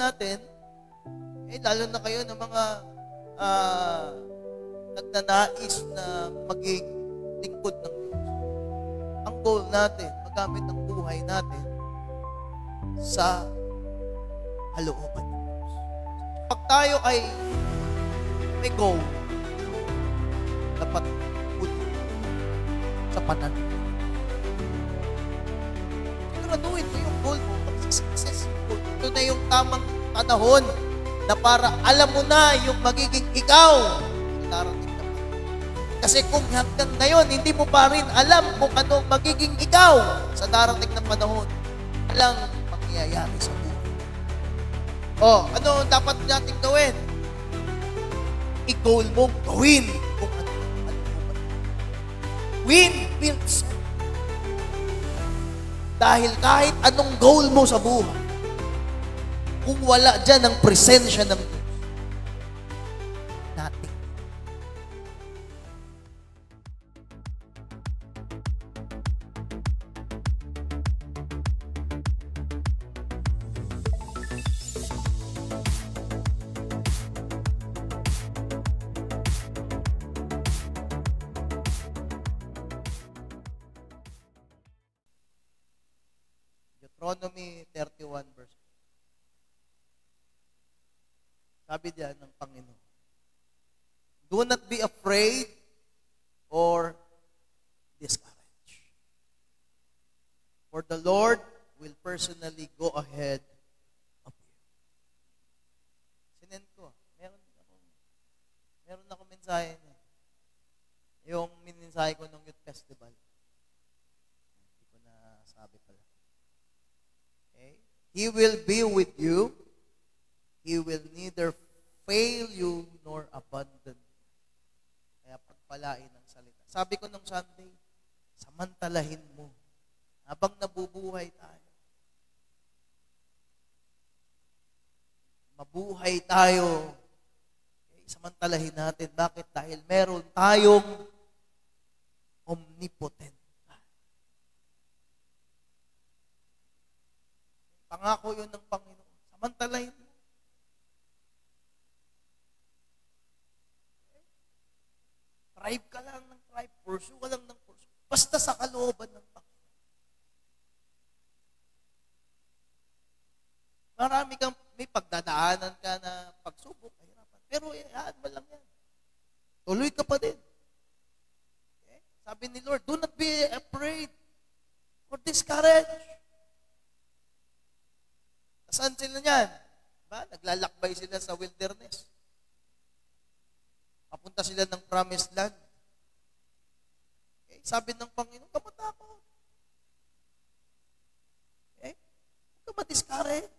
natin, lalo na kayo ng mga nagnanais na maging lingkod ng Diyos. Ang goal natin, magamit ang buhay natin sa kalooban ng Diyos. Pag tayo ay may goal, dapat puti sa pananalig. Siguraduhin mo yung goal mo, successful. Ito na yung tamang panahon na para alam mo na yung magiging ikaw sa darating na panahon. Kasi kung hanggang ngayon, hindi mo pa rin alam kung ano magiging ikaw sa darating na panahon, walang mangyayari sa buhay. Ano dapat natin gawin? I-goal mong gawin kung ano. Win will set. Dahil kahit anong goal mo sa buhay, kung wala dyan ang presensya ng Diyos, nothing. Deuteronomy 31 verse 1. Sabi diyan ng Panginoon, do not be afraid or discouraged. For the Lord will personally go ahead of you. Sinend ko. Meron akong mensahe niya. Yung minensahe ko ng youth festival. Hindi ko na sabi pala. Okay? He will be with you. He will neither fail you nor abandon you. Kaya pagpalain ang salita. Sabi ko nung Sunday, samantalahin mo habang nabubuhay tayo. Mabuhay tayo. Okay? Samantalahin natin. Bakit? Dahil meron tayong omnipotent. Pangako yun ng Panginoon. Samantalahin mo. Tribe ka lang ng tribe. Pursue ka lang ng pursue. Basta sa kalooban ng Panginoon. Marami kang, may pagdadaanan ka na pagsubok, kahirapan. Pero hayaan mo lang yan. Tuloy ka pa din. Okay? Sabi ni Lord, do not be afraid or discouraged. Saan sila niyan? Ba? Naglalakbay sila sa wilderness. Papunta sila ng promised land. Okay? Sabi ng Panginoon, kamatakot. Okay? Huwag ka ma-discourage.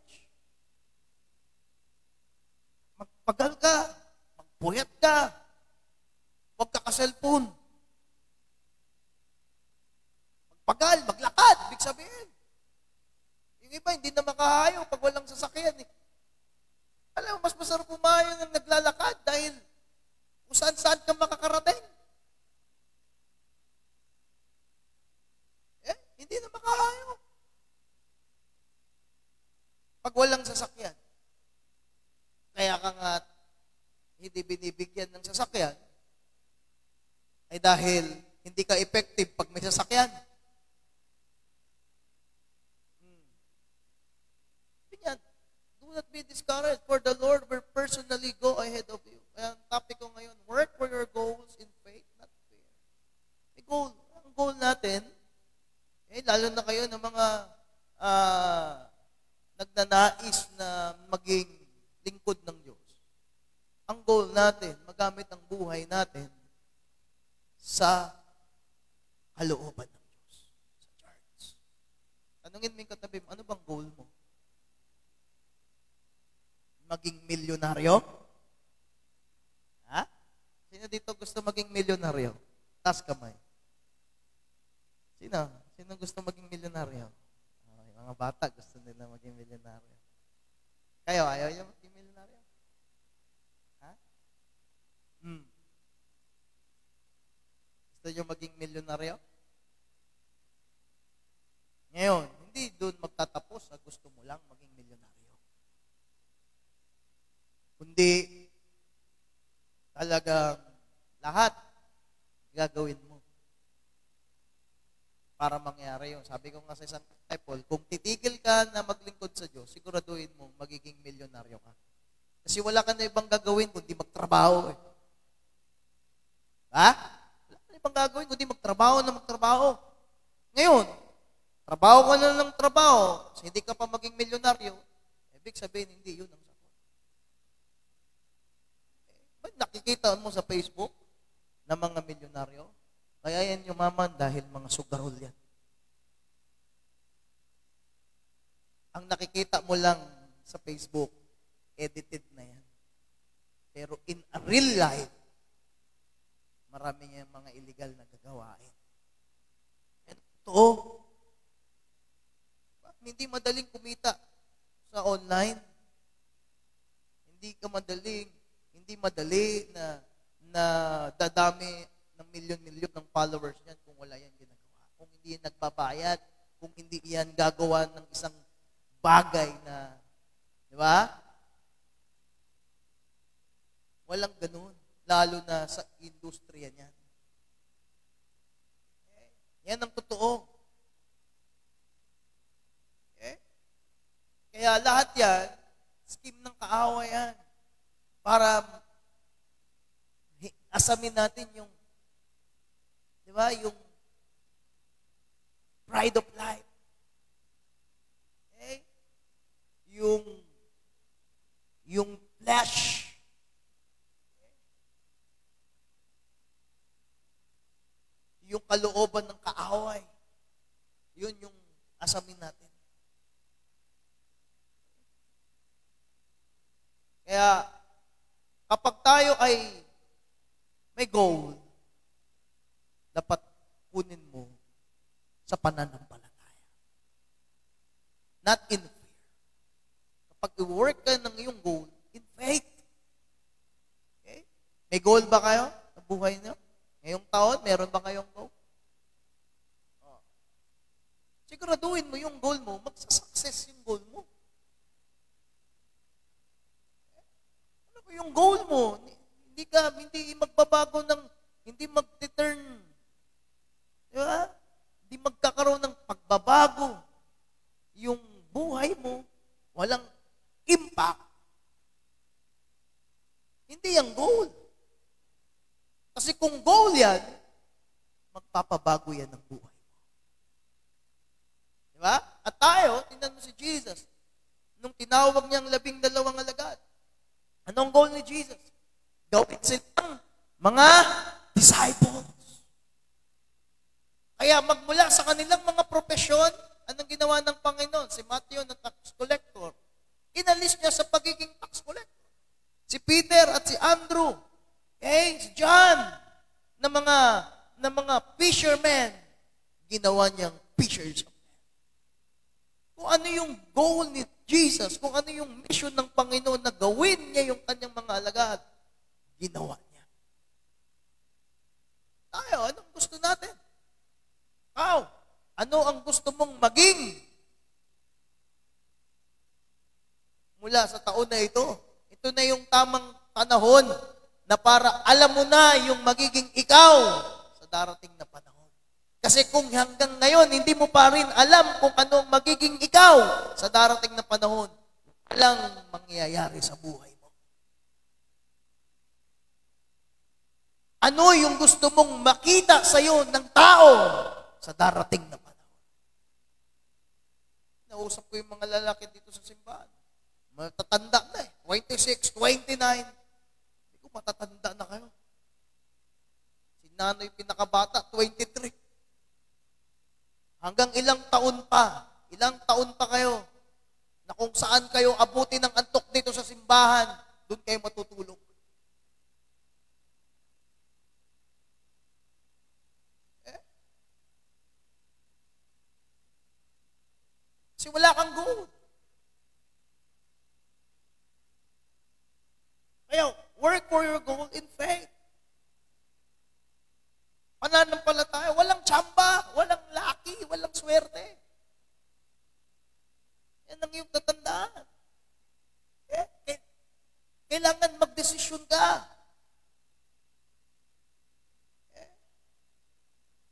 Magpagal ka. Magpuyat ka. Huwag ka ka-cellphone. Magpagal, maglakad. Ibig sabihin. Yung iba, hindi na makahayo pag walang sasakyan. Alam mo, mas masarap pumayo ng naglalakad dahil kung saan-saan ka makakarating. Hindi na makahayo. Pag walang sasakyan. Kaya ka nga hindi binibigyan ng sasakyan ay dahil hindi ka effective pag may sasakyan. Do not be discouraged, for the Lord will personally go ahead of you. Kaya ang topic ko ngayon, work for your goals in faith, not fear. Ang goal natin, lalo na kayo ng mga nagnanais na maging lingkod ng Diyos. Ang goal natin, magamit ang buhay natin sa kalooban ng Diyos. Sa church. Tanungin mo yung katabi mo, ano bang goal mo? Maging milyonaryo? Ha? Sino dito gusto maging milyonaryo? Taas kamay. Sino? Sino gusto maging milyonaryo? Yung mga bata gusto nila maging milyonaryo. Kayo, ayaw niyo maging milyonaryo? Ha? Gusto niyo maging milyonaryo? Ngayon, hindi doon magtatapos sa gusto mo lang maging milyonaryo. kundi talagang lahat gagawin mo para mangyari yun. Sabi ko nga sa isang disciple, kung titigil ka na maglingkod sa Diyos, siguraduhin mo magiging milyonaryo ka. Kasi wala ka na ibang gagawin kundi magtrabaho. Ha? Wala ka na ibang gagawin kundi magtrabaho na magtrabaho. Ngayon, trabaho ka na ng trabaho, kasi hindi ka pa maging milyonaryo, ibig sabihin, hindi yun ang sagot. Nakikita mo sa Facebook na mga milyonaryo, kaya yan yumaman dahil mga sugarol yan. Ang nakikita mo lang sa Facebook, edited na yan. Pero in a real life, marami niya mga illegal na gagawain. Ito, hindi madaling kumita sa online. Hindi madali na dadami ng milyon-milyon ng followers niyan kung wala yan ginagawa. Kung hindi yan nagbabayad, kung hindi yan gagawa ng isang bagay na, di ba? Walang ganun. Lalo na sa industriya niyan. Yan ang totoo. Kaya lahat yan, scheme ng kaawa yan. Para asamin natin yung, di ba, yung pride of life. Okay? Yung flesh. Yung kalooban ng kaaway. Yun yung asamin natin. Kaya, kapag tayo ay may goal, dapat kunin mo sa pananampalataya. Not in fear. Kapag i-work ka ng iyong goal, in faith. Okay? May goal ba kayo sa buhay niyo? Ngayong taon, meron ba kayong goal? Siguraduhin mo yung goal mo, magsasucess yung goal mo. Yung goal mo, hindi magbabago hindi mag-turn. Di ba? Hindi magkakaroon ng pagbabago. Yung buhay mo, walang impact. Hindi yung goal. Kasi kung goal yan, magpapabago yan ng buhay mo. Di ba? At tayo, tingnan mo si Jesus, nung tinawag niyang 12 alagad, anong goal ni Jesus? Gawin silang mga disciples. Kaya magmula sa kanilang mga propesyon, anong ginawa ng Panginoon? Si Matthew na tax collector, inalis niya sa pagiging tax collector. Si Peter at si Andrew, okay? Si John, na mga fishermen, ginawa niyang fishers of men. Kung ano yung goal ni Jesus, kung ano yung mission ng Panginoon na gawin niya yung kanyang mga alagad, ginawa niya. Tayo, anong gusto natin? Ano ang gusto mong maging? Mula sa taon na ito, ito na yung tamang panahon na para alam mo na yung magiging ikaw sa darating na panahon. Kasi kung hanggang ngayon, hindi mo pa rin alam kung ano ang magiging ikaw sa darating na panahon, walang mangyayari sa buhay mo. Ano yung gusto mong makita sa iyo ng tao sa darating na panahon? Nausap ko yung mga lalaki dito sa simbahan. Matatanda na eh. 26, 29. Hindi ko matatanda na kayo. Si Nanoy pinakabata, 23. Hanggang ilang taon pa kayo na kung saan kayo abuti ng antok dito sa simbahan, doon kayo matutulog. Kasi wala kang goal. Kaya, work for your goal in faith. Pananampalataya, walang tsamba, walang laki, walang swerte. Yan ang iyong tatandaan. Kailangan magdesisyon ka.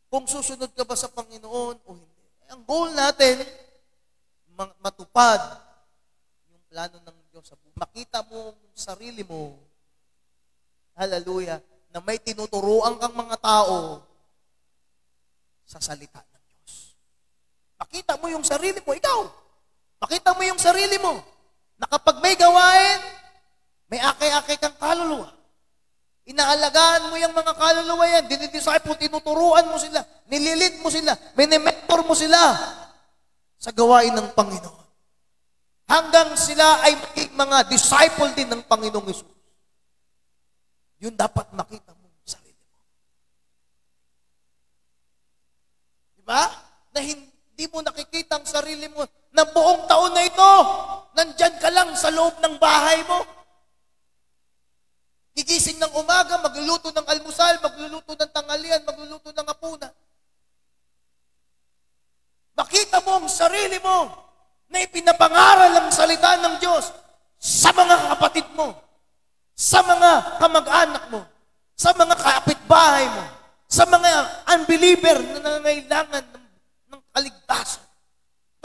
Kung susunod ka ba sa Panginoon o hindi. Ang goal natin, matupad yung plano ng Diyos sa buhay. Makita mo ang sarili mo, hallelujah, na may tinuturuan kang mga tao sa salita ng Diyos. Makita mo yung sarili mo, ikaw. Makita mo yung sarili mo, na kapag may gawain, may akay-akay kang kaluluwa. Inaalagaan mo yung mga kaluluwa yan. Dinidisciple, tinuturuan mo sila. Nililid mo sila. Minimentor mo sila sa gawain ng Panginoon. Hanggang sila ay maging mga disciple din ng Panginoong Hesus. Yun dapat makita mo sa sarili mo. Diba? Na hindi mo nakikita ang sarili mo na buong taon na ito, nandyan ka lang sa loob ng bahay mo. Gigising ng umaga, magluluto ng almusal, magluluto ng tanghalian, magluluto ng hapunan. Makita mo ang sarili mo na ipinapangaral ang salita ng Diyos sa mga kapatid mo, sa mga kamag-anak mo, sa mga kapitbahay mo, sa mga unbeliever na nangangailangan ng kaligtasan.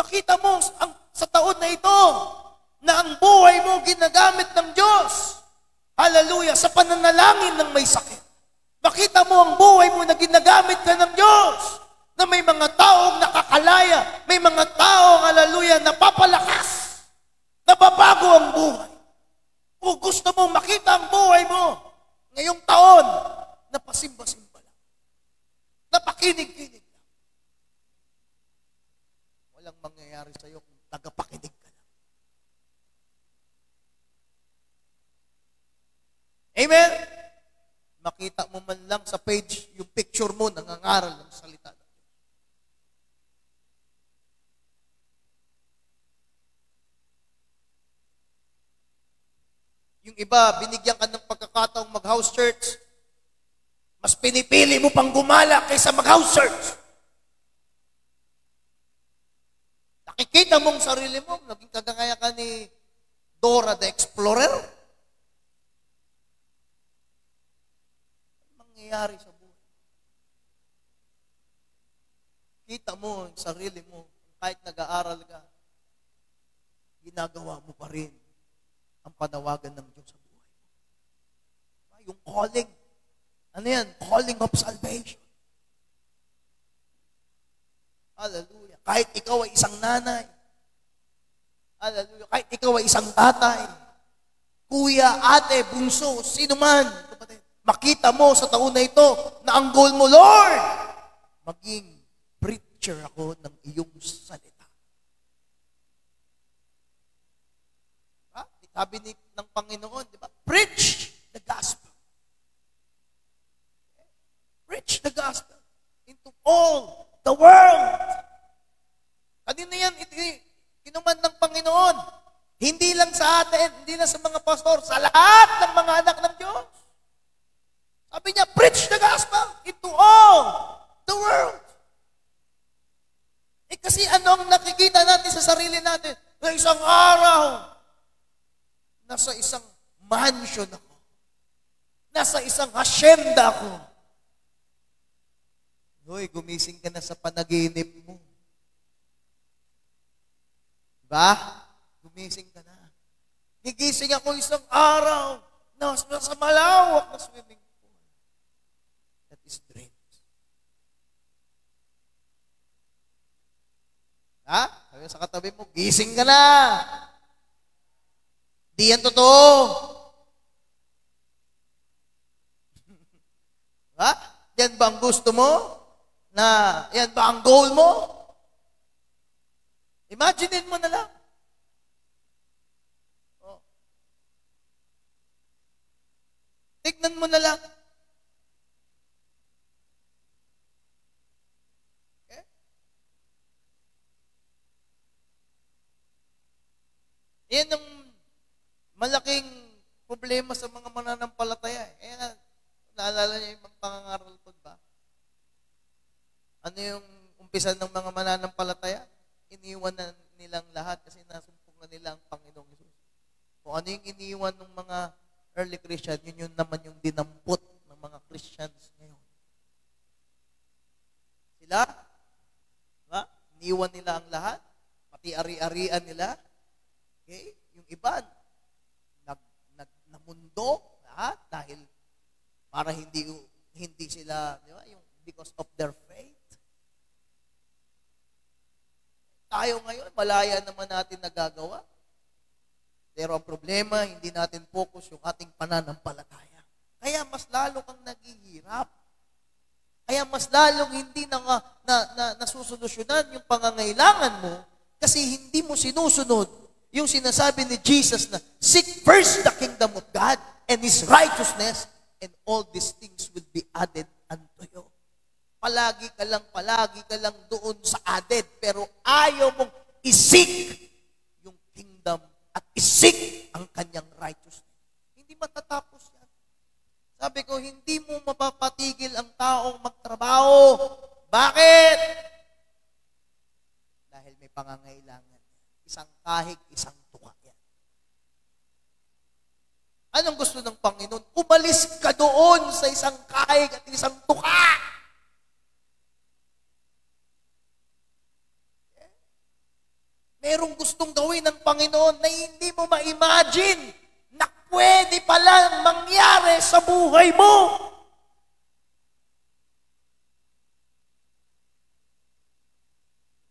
Makita mo sa taon na ito na ang buhay mo ginagamit ng Diyos. Hallelujah, sa pananalangin ng may sakit. Makita mo ang buhay mo na ginagamit ka ng Diyos. Na may mga taong nakakalaya, may mga taong, hallelujah, napapalakas. Nababago ang buhay. Kung gusto mong makita ang buhay mo ngayong taon, napasimba-simba lang. Napakinig-kinig lang. Walang mangyayari sa'yo kung tagapakinig ka lang. Amen? Makita mo man lang sa page yung picture mo, nangangaral ng salita. Yung iba, binigyan ka ng pagkakataong mag-house church, mas pinipili mo pang gumala kaysa mag-house church. Nakikita mong sarili mo, naging kagaya ka ni Dora the Explorer. Nangyayari sa buhay. Kita mo ang sarili mo, kahit nag-aaral ka, ginagawa mo pa rin ang panawagan ng Diyos sa buhay. Yung calling. Ano yan? Calling of salvation. Hallelujah. Kahit ikaw ay isang nanay. Hallelujah. Kahit ikaw ay isang tatay. Kuya, ate, bunso, sino man. Makita mo sa taon na ito na ang goal mo, Lord, maging preacher ako ng iyong salita. Sabi ng Panginoon, di ba? Preach the gospel. Preach the gospel into all the world. Kanina yan, kinuman ng Panginoon. Hindi lang sa atin, hindi lang sa mga pastor, sa lahat ng mga anak ng Diyos. Sabi niya, preach the gospel into all the world. Kasi anong nakikita natin sa sarili natin? Na isang araw, nasa isang mansion ako. Nasa isang hacienda ako. Hoy, gumising ka na sa panaginip mo. Diba? Gumising ka na. Gigising ako isang araw na nasa malawak na swimming pool. That is dreams. Ha? Sabi sa katabi mo, gising ka na. Di yan totoo. Ha? Yan ba ang gusto mo? Yan ba ang goal mo? Imaginein mo na lang. Oh. Tignan mo na lang. Okay? Yan ang malaking problema sa mga mananampalataya. Kaya naalala niyo yung pangangaral ko ba? Ano yung umpisa ng mga mananampalataya? Iniwan na nilang lahat kasi nasumpong na nila ang Panginoong Hesus. Kung ano yung iniwan ng mga early Christian, yun naman yung dinampot ng mga Christians ngayon. Sila, diba? Iniwan nila ang lahat, pati ari-arian nila. Okay? Yung iba, namundo lahat dahil para hindi sila, di ba? Yung because of their faith. Tayo ngayon, malaya naman natin nagagawa. Pero ang problema, hindi natin focus yung ating pananampalataya. Kaya mas lalo kang naghihirap. Kaya mas lalong hindi nasusolusyonan yung pangangailangan mo kasi hindi mo sinusunod yung sinasabi ni Jesus na, seek first the kingdom of God and His righteousness and all these things will be added unto you. Palagi ka lang doon sa added, pero ayaw mong isik yung kingdom at isik ang kanyang righteousness. Hindi matatapos yan. Sabi ko, hindi mo mapapatigil ang taong magtrabaho. Bakit? Dahil may pangangailangan. Isang kahig, isang tuka yan. Anong gusto ng Panginoon? Umalis ka doon sa isang kahig at isang tuka. Merong gustong gawin ng Panginoon na hindi mo ma-imagine na pwede palang mangyari sa buhay mo.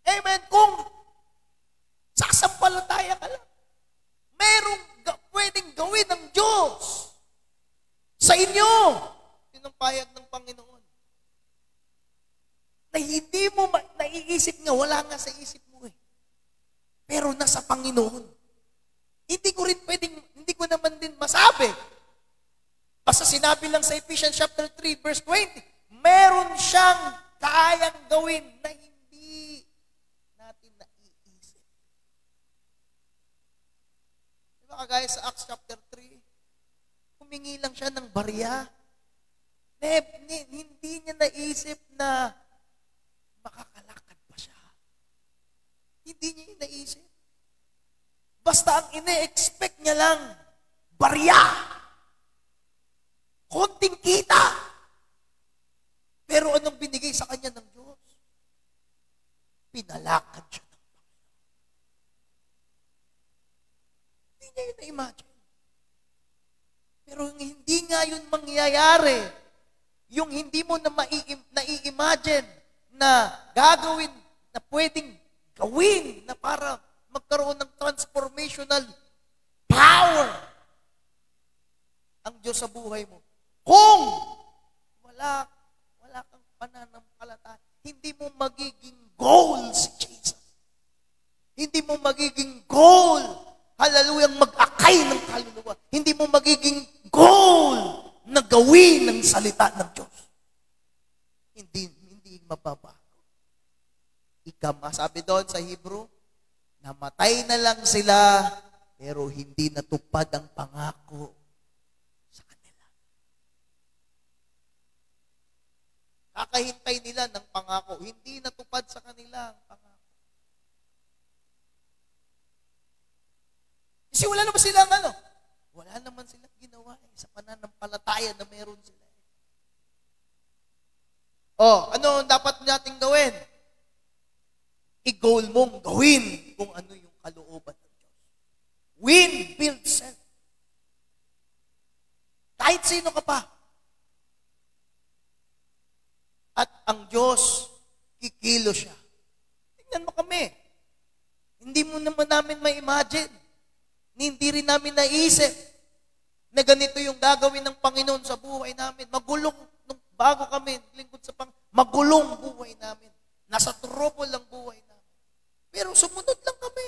Amen. Kung sasampalataya ka lang, merong pwedeng gawin ng Diyos sa inyo. Yun ang payag ng Panginoon. Na hindi mo naiisip nga, wala nga sa isip mo eh. Pero nasa Panginoon. Hindi ko naman din masabi. Basta sinabi lang sa Ephesians chapter 3, verse 20, meron siyang kayang gawin na hindi natin naiisip. Diba kagaya sa Acts chapter 3, humingi lang siya ng barya. Hindi niya naisip na makakalakad pa siya. Hindi niya naisip. Basta ang ine-expect niya lang, barya. Konting kita. Pero anong binigay sa kanya ng Diyos? Pinalakad siya ng Panginoon. Hindi niya yun na-imagine. Pero hindi nga yun mangyayari. Yung hindi mo na nai-imagine na gagawin, na pwedeng gawin na para magkaroon ng transformational power ang Diyos sa buhay mo. Kung wala kang pananampalataya, hindi mo magiging goal si Jesus. Hindi mo magiging goal, hallelujah, mag-akay ng kaluluwa. Hindi mo magiging goal na gawin ng salita ng Diyos. Hindi mababago. Sabi doon sa Hebrew, namatay na lang sila, pero hindi natupad ang pangako sa kanila. Kakahintay nila ng pangako, hindi natupad sa kanila ang pangako. Kasi wala naman silang ginawa sa pananampalataya na meron sila. Ano dapat nating gawin? I-goal mong gawin kung ano yung kalooban ng Diyos. Win, build, self. Kahit sino ka pa. At ang Diyos, kikilo siya. Tingnan mo kami. Hindi mo naman namin ma-imagine. Hindi rin namin naisip na ganito yung gagawin ng Panginoon sa buhay namin. Magulong, bago kami lingkod sa magulong buhay namin. Nasa trouble ang buhay namin. Pero sumunod lang kami.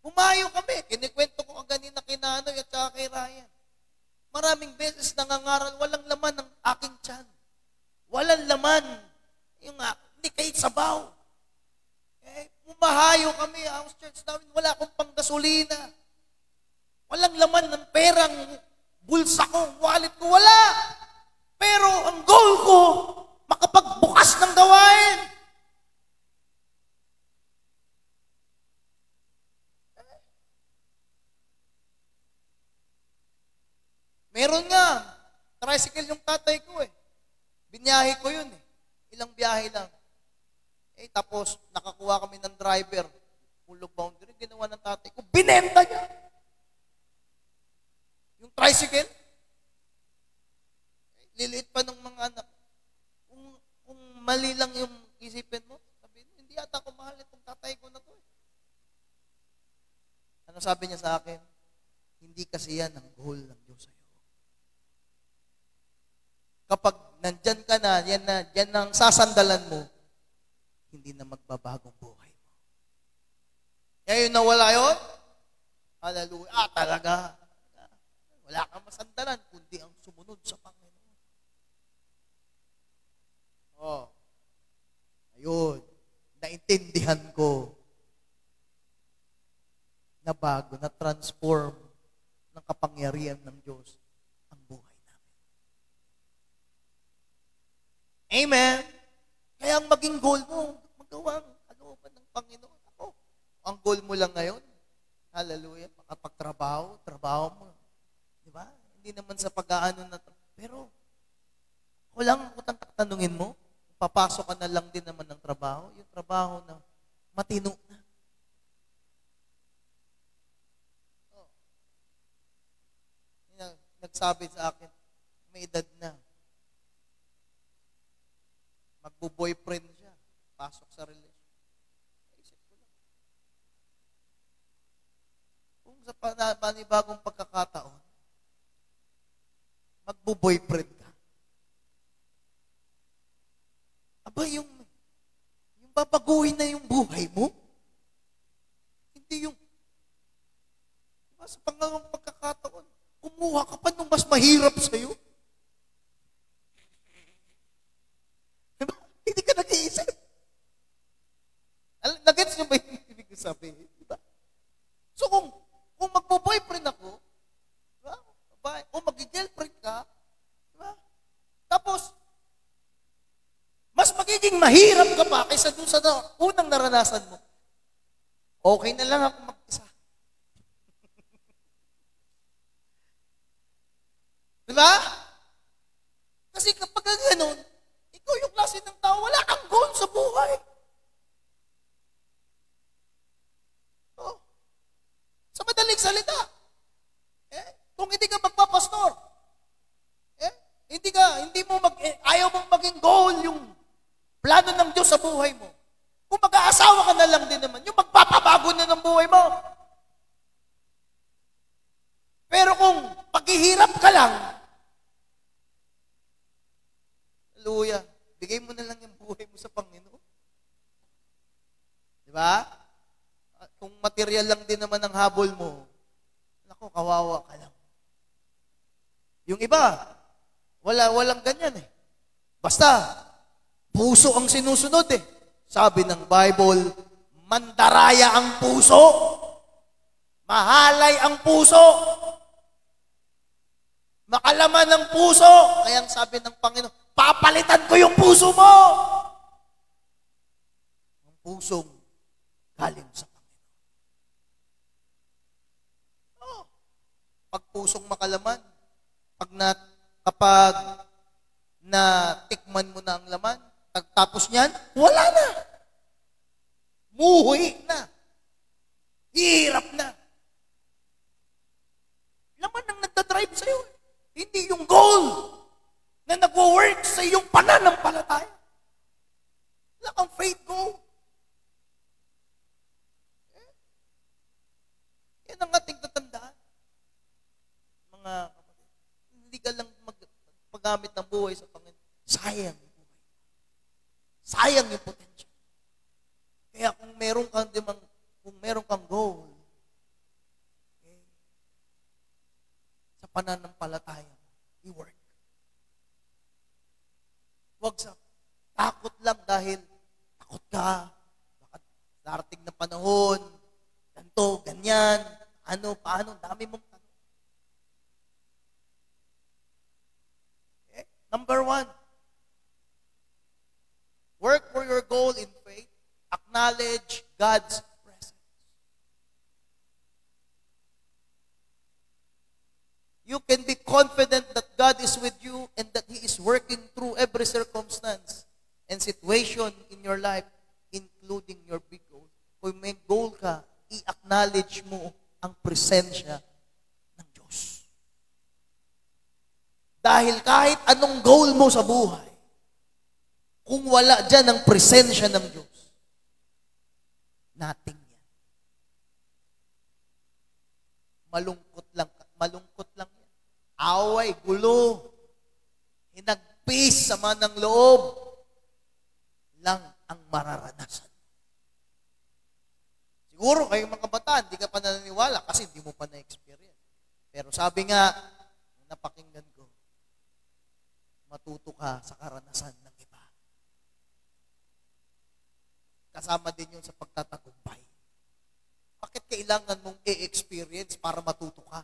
Humayo kami. Kinikwento ko kanina kina Anoy at saka kay Ryan. Maraming beses nangangaral, walang laman ng aking tiyan. Walang laman. Hindi kahit sabaw. Humahayo kami, house church namin, wala akong panggasolina. Walang laman ng perang bulsa ko, wallet ko, wala. Pero ang goal ko, makapagbukas ng gawain. Meron nga. Tricycle yung tatay ko eh. Binyahe ko yun eh. Ilang biyahe lang. Tapos, nakakuha kami ng driver. Hulog boundary, ginawa ng tatay ko. Binenta niya. Yung tricycle. Liliit pa ng mga anak. Kung mali lang yung isipin mo, sabihin mo, hindi ata ako mahal itong tatay ko na to. Ano sabi niya sa akin? Hindi kasi yan ang goal ng Diyos sa'yo. Kapag nandyan ka na, yan ang sasandalan mo, hindi na magbabagong buhay mo. Kaya yung nawala yun, hallelujah, talaga. Wala kang masandalan, kundi ang sumunod sa Panginoon. Ayun, naintindihan ko na bago, na transform ng kapangyarihan ng Diyos ang buhay namin. Amen. Kaya ang maging goal mo, magawa ang kalooban ng Panginoon. Ako, ang goal mo lang ngayon, hallelujah, makapagtrabaho, trabaho mo. Di ba? Hindi naman sa pag-aano na, pero, walang tanungin mo, papasok ka na lang din naman ng trabaho, yung trabaho na matino na. Nagsabi sa akin, may edad na. Magbo-boyfriend siya. Pasok sa relasyon. Isip ko lang. Kung sa panibagong pagkakataon, magbo-boyfriend ka. Aba, yung babaguhin na yung buhay mo. Hindi yung sa pangalawang pagkakataon, kumuha ka pa nung mas mahirap sa'yo. Diba? Hindi ka nag-iisip. Nag-gets nyo ba yung ibig sabihin? Diba? So kung magbo-boyfriend ako, diba? O mag-girlfriend ka, diba? Tapos, mas magiging mahirap ka pa kaysa dun sa unang naranasan mo. Okay na lang ako mag-isa. Diba? Kasi kapag gano'n, ikaw yung klase ng tao, wala kang goal sa buhay. Oh. Sa madaling salita, kung hindi ka magpapastor, ayaw mong maging goal yung plano ng Diyos sa buhay mo. Kung mag-aasawa ka na lang din naman, yung magpapabago na ng buhay mo. Pero kung paghihirap ka lang, hallelujah, bigay mo na lang yung buhay mo sa Panginoon. Di ba? Kung material lang din naman ang habol mo, naku, kawawa ka lang. Yung iba, walang ganyan eh. Basta, puso ang sinusunod eh. Sabi ng Bible, mandaraya ang puso, mahalay ang puso, makalaman ang puso. Kaya sabi ng Panginoon, papalitan ko yung puso mo. Ang pusong galing sa Panginoon. Oh, pag pusong makalaman, kapag natikman mo na ang laman, tapos niyan, wala na. Muhi na. Hirap na. Laman ang nagdadrive sa'yo. Hindi yung goal na nagwo-work sa iyong pananampalataya. Wala kang faith goal. Yan ang ating tatandaan. Mga kapatid, hindi ka lang magpagamit ng buhay sa Panginoon. Sayang yung buhay. Sayang yung potential. Kaya kung meron kang goal, sa pananampalataya mo, i-work. Huwag sa takot lang dahil takot ka. Baka darating na panahon, ganito, ganyan, paano, dami mong tanong. Okay? Number 1, work for your goal in faith. Acknowledge God's presence. You can be confident God is with you and that He is working through every circumstance and situation in your life, including your big goal. Kung may goal ka, i-acknowledge mo ang presensya ng Diyos. Dahil kahit anong goal mo sa buhay, kung wala dyan ang presensya ng Diyos, nothing yan. Malungkot lang yan. Away, gulo, hinagpis, sama ng loob, lang ang mararanasan. Siguro kayong mga kabataan, hindi ka pa naniniwala kasi hindi mo pa na-experience. Pero sabi nga, napakinggan ko, matuto ka sa karanasan ng iba. Kasama din yun sa pagtatagumpay. Bakit kailangan mong i-experience para matuto ka?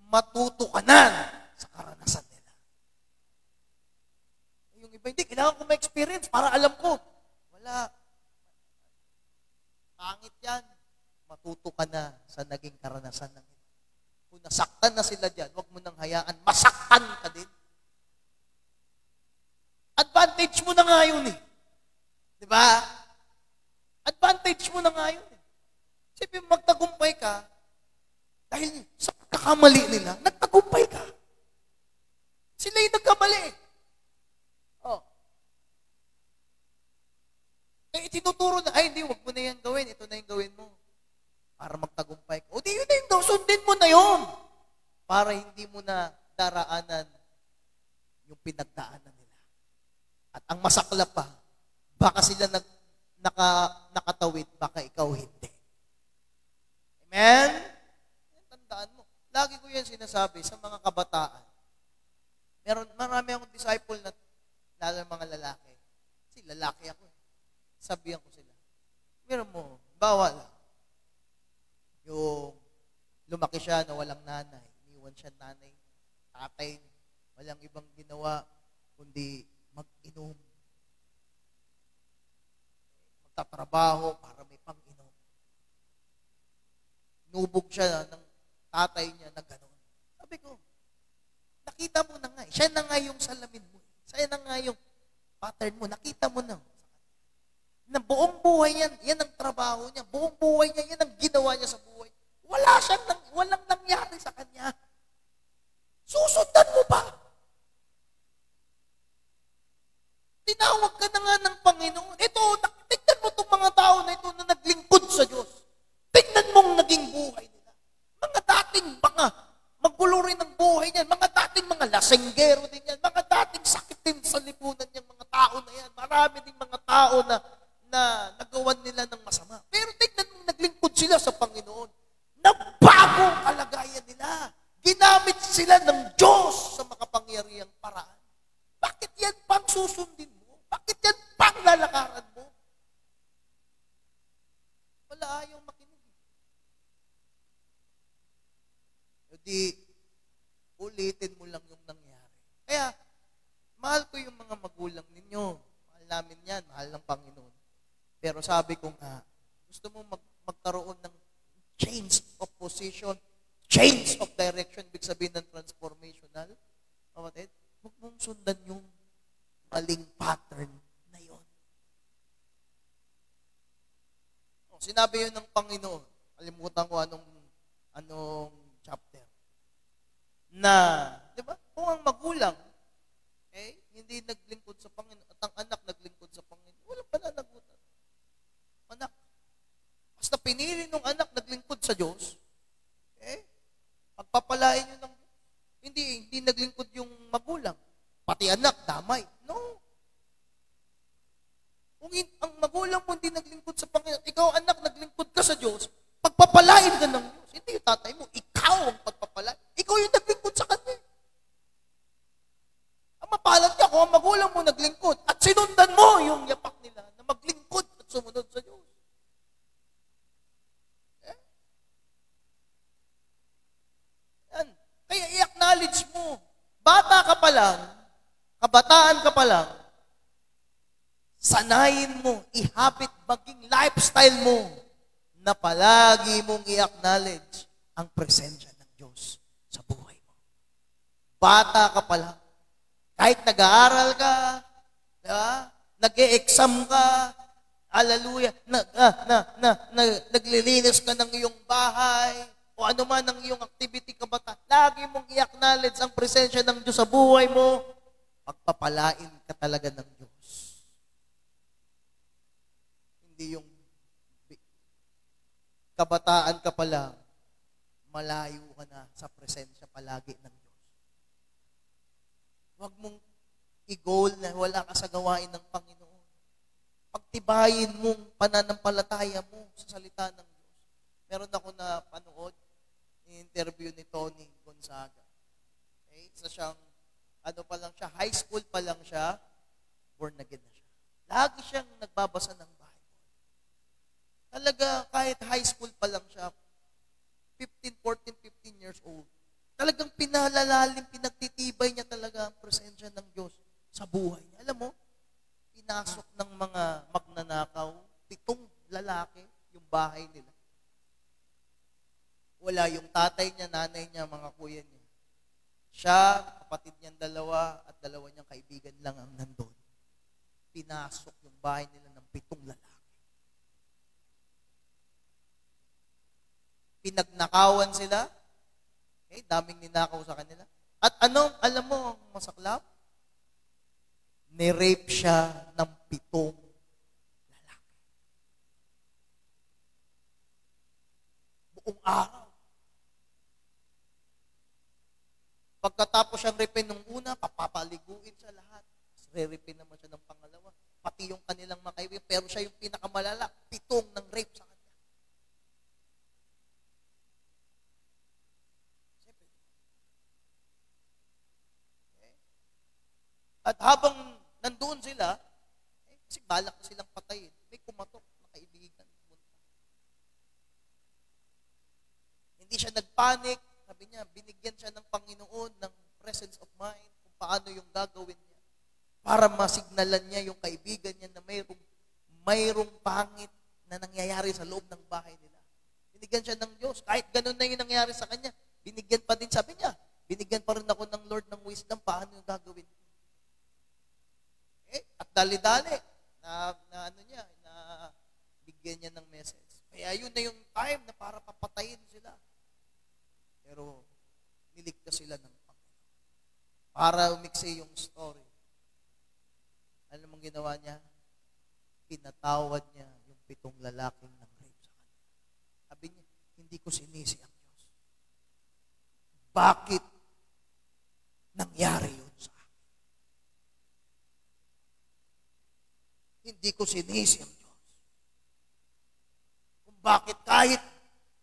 Matuto ka na sa karanasan nila. Yung iba, hindi, kailangan ko ma-experience para alam ko. Wala. Pangit yan. Matuto ka na sa naging karanasan ng iba. Kung nasaktan na sila dyan, huwag mo nang hayaan, masaktan ka din. Advantage mo na nga yun eh. Di ba? Advantage mo na nga yun eh. Siyempre, magtagumpay ka, dahil sa pagkakamali nila, nagtagumpay ka. Sila yung nagkamali. Oh. Eh, tinuturo na, ay, hindi, wag mo na yan gawin. Ito na yung gawin mo. Para magtagumpay ka. O, di yun na yung sundin mo na yun. Para hindi mo na daraanan yung pinagdaanan nila. At ang masakla pa, baka sila nakatawid, baka ikaw hindi. Amen? Tandaan mo. Lagi ko yan sinasabi sa mga kabataan. Marami akong disciple na lalo mga lalaki. Kasi lalaki ako. Sabihan ko sila. Meron mo, bawal. Yung lumaki siya na walang nanay. Iniwan siya nanay. Tatay. Walang ibang ginawa kundi mag-inom. Magtatrabaho para may pang-inom. Nubog siya ng tatay niya na gano'n. Sabi ko, nakita mo na nga eh. Siya na nga yung salamin mo. Siya na nga yung pattern mo. Nakita mo na. Na buong buhay yan ang trabaho niya. Buong buhay niya, yan ang ginawa niya sa buhay. Walang nangyari sa kanya. Susundan mo pa. Tinawag ka na nga ng Panginoon. Ito, tignan mo itong mga tao na ito na naglingkod sa Diyos. Tignan mong naging buhay nila. Mga dating magulo rin ang buhay niyan. Mga dating mga lasenggero din yan. Mga dating sakit din sa lipunan niyang mga tao na yan. Marami din mga tao na nagawan nila ng masama. Pero tignan mong naglingkod sila sa Panginoon. Nabago ang kalagayan nila. Ginamit sila ng Diyos sa makapangyarihang paraan. Bakit yan pang susundin mo? Bakit yan pang lalakaran mo? Wala ayaw makinig. Hindi, ulitin mo lang yung nangyari. Kaya, mahal ko yung mga magulang ninyo. Mahal namin yan, mahal ng Panginoon. Pero sabi ko nga, gusto mo magkaroon ng change of position, change of direction, ibig sabihin ng transformational, kapatid, huwag mong sundan yung maling pattern na yun. Sinabi yun ng Panginoon, kalimutan ko anong chapter, na, di ba, kung ang magulang, hindi naglingkod sa Panginoon, at ang anak naglingkod sa Panginoon, walang pananagutan. Anak. Basta pinili ng anak naglingkod sa Diyos, pagpapalain nyo ng Diyos. Hindi naglingkod yung magulang. Pati anak, damay. No. Kung ang magulang mo hindi naglingkod sa Panginoon, ikaw anak, naglingkod ka sa Diyos, pagpapalain ka ng Diyos. Hindi yung tatay mo, ikaw ang pagpapalain. Ikaw yung naglingkod sa Kanya. Ang mapalad niya kung ang magulang mo naglingkod at sinundan mo yung yapak nila na maglingkod at sumunod sa Diyos. Yan. Kaya i-acknowledge mo, bata ka pa lang, kabataan ka pa lang, sanayin mo, ihabit maging lifestyle mo na palagi mong i-acknowledge ang presensya ng Diyos sa buhay mo. Bata ka pa lang. Kahit nag-aaral ka, nag-e-exam ka, hallelujah, naglilinis ka ng iyong bahay, o ano man ang iyong activity kabata, lagi mong i-acknowledge ang presensya ng Diyos sa buhay mo, pagpapalain ka talaga ng Diyos. Hindi yung kabataan ka pa lang, malayo ka na sa presensya palagi ng Diyos. Huwag mong i-goal na wala ka sa gawain ng Panginoon. Pagtibayin mong pananampalataya mo sa salita ng Diyos. Meron ako na panood, interview ni Tony Gonzaga. Okay? Isa siyang, pa lang siya, high school pa lang siya, born again na siya. Lagi siyang nagbabasa ng Bible. Talaga, kahit high school pa lang siya, 14, 15 years old, talagang pinalalalim, pinagtitibay niya talaga ang presensya ng Diyos sa buhay niya. Alam mo, pinasok ng mga magnanakaw, 7 lalaki yung bahay nila. Wala yung tatay niya, nanay niya, mga kuya niya. Siya, kapatid niyang 2, at 2 niyang kaibigan lang ang nandun. Pinasok yung bahay nila ng 7 lalaki. Pinagnakawan sila. Okay, daming ninakaw sa kanila. At alam mo ang masaklap? Ni-rape siya ng 7 lalaki. Buong araw. Pagkatapos siyang ripin nung una, papapaliguin siya lahat. Re-ripin naman siya ng pangalawa. Pati yung kanilang mga kaibigan, pero siya yung pinakamalala, 7 ng rape sa kanya. Okay. At habang nandoon sila, kasi balak na silang patayin, may kumatok na kaibigan. Hindi siya nagpanik. Sabi niya, binigyan siya ng Panginoon ng presence of mind kung paano yung gagawin niya. Para masignalan niya yung kaibigan niya na mayroong pangit na nangyayari sa loob ng bahay nila. Binigyan siya ng Diyos. Kahit ganun na yung nangyari sa kanya, binigyan pa din, sabi niya, binigyan pa rin ako ng Lord ng wisdom paano yung gagawin. At dali-dali, na bigyan niya ng message. Kaya yun na yung time na para papatayin sila. Pero niligtas sila ng Panginoon. Para umiksi yung story. Ano mong ginawa niya? Pinatawad niya yung 7 lalaking nang rape sa kanya. Sabi niya, hindi ko sinisi ang Diyos. Bakit nangyari yun sa akin? Hindi ko sinisi ang Diyos. Kung bakit kahit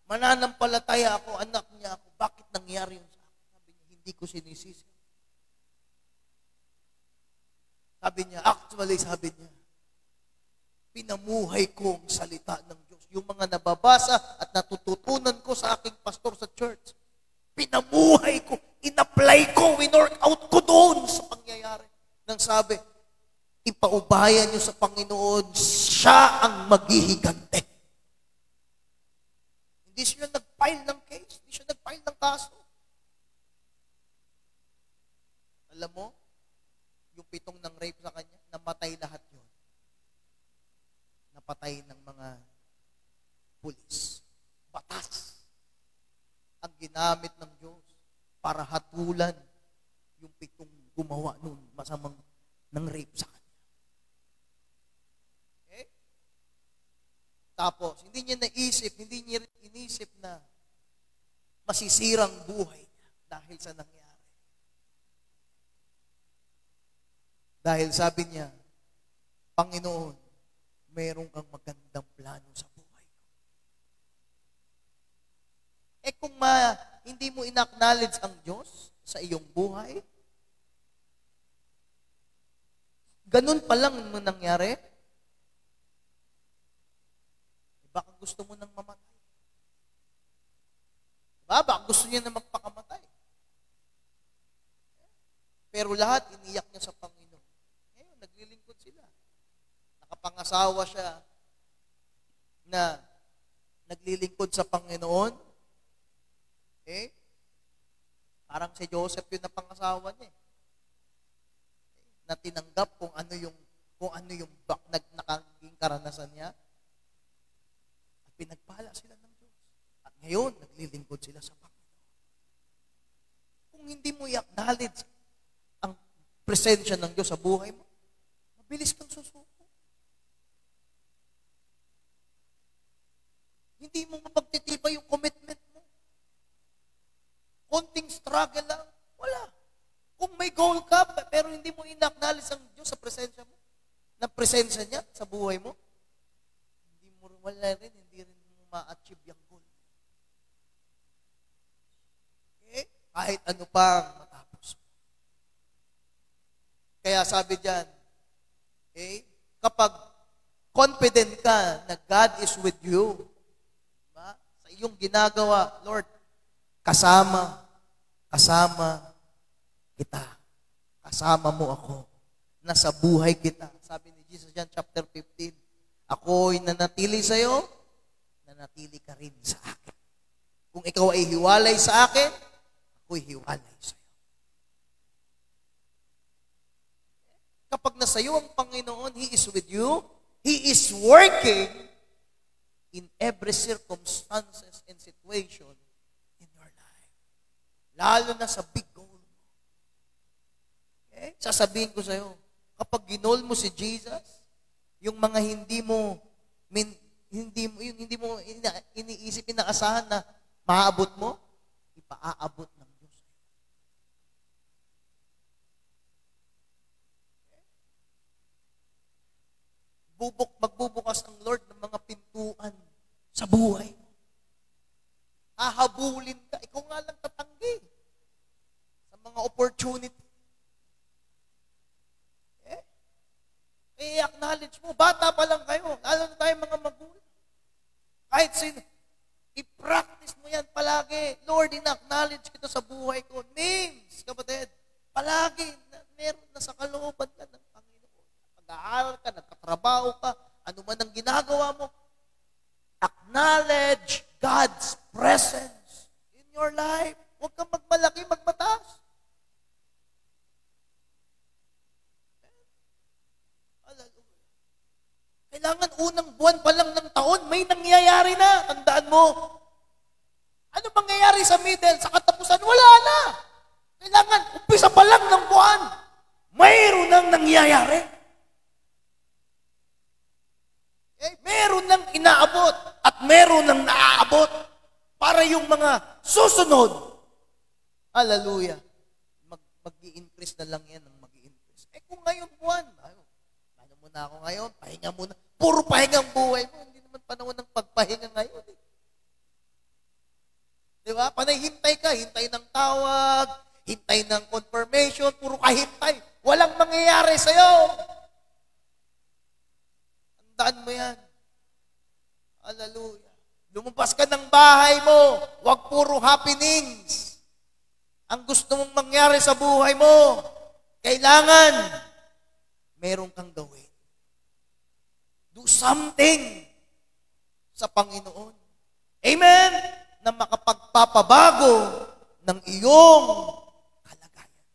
mananampalataya ako, anak niya ako, bakit nangyari yun sa akin? Sabi niya, hindi ko sinisisi. Sabi niya, pinamuhay ko ang salita ng Diyos. Yung mga nababasa at natututunan ko sa aking pastor sa church, pinamuhay ko, in-apply ko, in-work out ko doon sa pangyayari. Nang sabi, ipaubayan niyo sa Panginoon, siya ang maghihigante. Hindi siya nag-file ng case. Hindi siya nag-file ng kaso. Alam mo, yung 7 ng rape sa kanya, namatay lahat yun. Napatay ng mga pulis. Batas. Ang ginamit ng Diyos para hatulan yung 7 gumawa nun masamang ng rape sa kanya. Okay? Tapos, hindi niya inisip na masisirang buhay niya dahil sa nangyari. Dahil sabi niya, Panginoon, meron kang magandang plano sa buhay ko. Kung hindi mo in-acknowledge ang Diyos sa iyong buhay, ganun pa lang mo nangyari, baka gusto mo nang mamatay. Baka gusto niya na magpakamatay. Pero lahat, iniyak niya sa Panginoon. Ngayon, naglilingkod sila. Nakapangasawa siya na naglilingkod sa Panginoon. Okay? Parang si Joseph yun na pangasawa niya. Na tinanggap kung ano yung naging karanasan niya. At pinagpala sila ng Diyos. At ngayon, naglilingkod sila sa Panginoon. Kung hindi mo i-acknowledge ang presensya ng Diyos sa buhay mo, mabilis kang susuko. Hindi mo mapagtitibay yung commitment mo. Konting struggle lang, wala. Kung may goal ka, pero hindi mo in-acknowledge ang Diyos sa presensya mo, na presensya niya sa buhay mo, hindi rin mo ma-achieve yung goal. Okay? Kahit ano pang matapos mo. Kaya sabi diyan, okay, kapag confident ka na God is with you, diba? Sa iyong ginagawa, Lord, kasama kita. Kasama mo ako. Nasa buhay kita. Sabi ni Jesus John chapter 15, ako'y nanatili sa iyo, nanatili ka rin sa akin. Kung ikaw ay hiwalay sa akin, ako'y hiwalay sa iyo. Kapag nasa iyo ang Panginoon, He is with you, He is working in every circumstances and situation in your life. Lalo na sa big goal. Okay? Sasabihin ko sa iyo, kapag ginol mo si Jesus, yung mga hindi mo iniisip, inaasahan na maaabot mo, ipaaabot ng Diyos. Magbubukas ang Lord ng mga pintuan sa buhay. Hahabulin ka, ikaw nga lang tatanggi sa mga opportunity. I-acknowledge mo, bata pa lang kayo, lalo na tayo mga magulang. Kahit sino, i-practice mo yan palagi. Lord, in-acknowledge kita sa buhay ko. Names, kapatid, palagi, meron na sa kalooban ka ng Panginoon. Pag-aaral ka, nagkatrabaho ka, ano man ang ginagawa mo, acknowledge God's presence in your life. Huwag kang magmalaki, magmataas. Kailangan unang buwan pa lang ng taon, may nangyayari na. Tandaan mo. Ano mangyayari sa middle, sa katapusan? Wala na. Kailangan, umpisa pa lang ng buwan, mayroon nang nangyayari. Okay? Meron nang inaabot at meron nang naaabot para yung mga susunod. Hallelujah. Mag-i-increase na lang yan ng mag-i-increase. Kung ngayon buwan, ano muna ako ngayon, pahinga muna. Puro pahingang buhay mo. Hindi naman panahon ng pagpahinga ngayon. Di ba? Panay hintay ka. Hintay ng tawag. Hintay ng confirmation. Puro ka hintay. Walang mangyayari sa'yo. Tandaan mo yan. Hallelujah. Lumabas ka ng bahay mo. Huwag puro happenings. Ang gusto mong mangyari sa buhay mo, kailangan meron kang gawin. Do something sa Panginoon. Amen? Na makapagpapabago ng iyong kalagayan.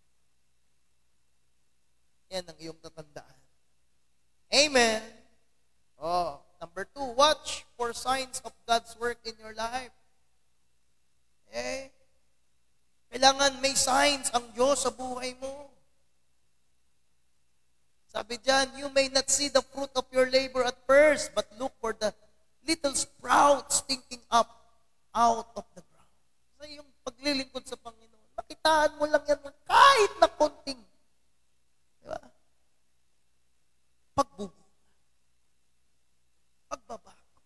Yan ang iyong tatandaan. Amen? Oh, number 2, watch for signs of God's work in your life. Kailangan may signs ang Diyos sa buhay mo. Sabi diyan, you may not see the fruit of your labor at first, but look for the little sprouts sticking up out of the ground. So yung paglilingkod sa Panginoon, makitaan mo lang yan kahit na konting. Di ba? Pagbubuo. Pagbabago.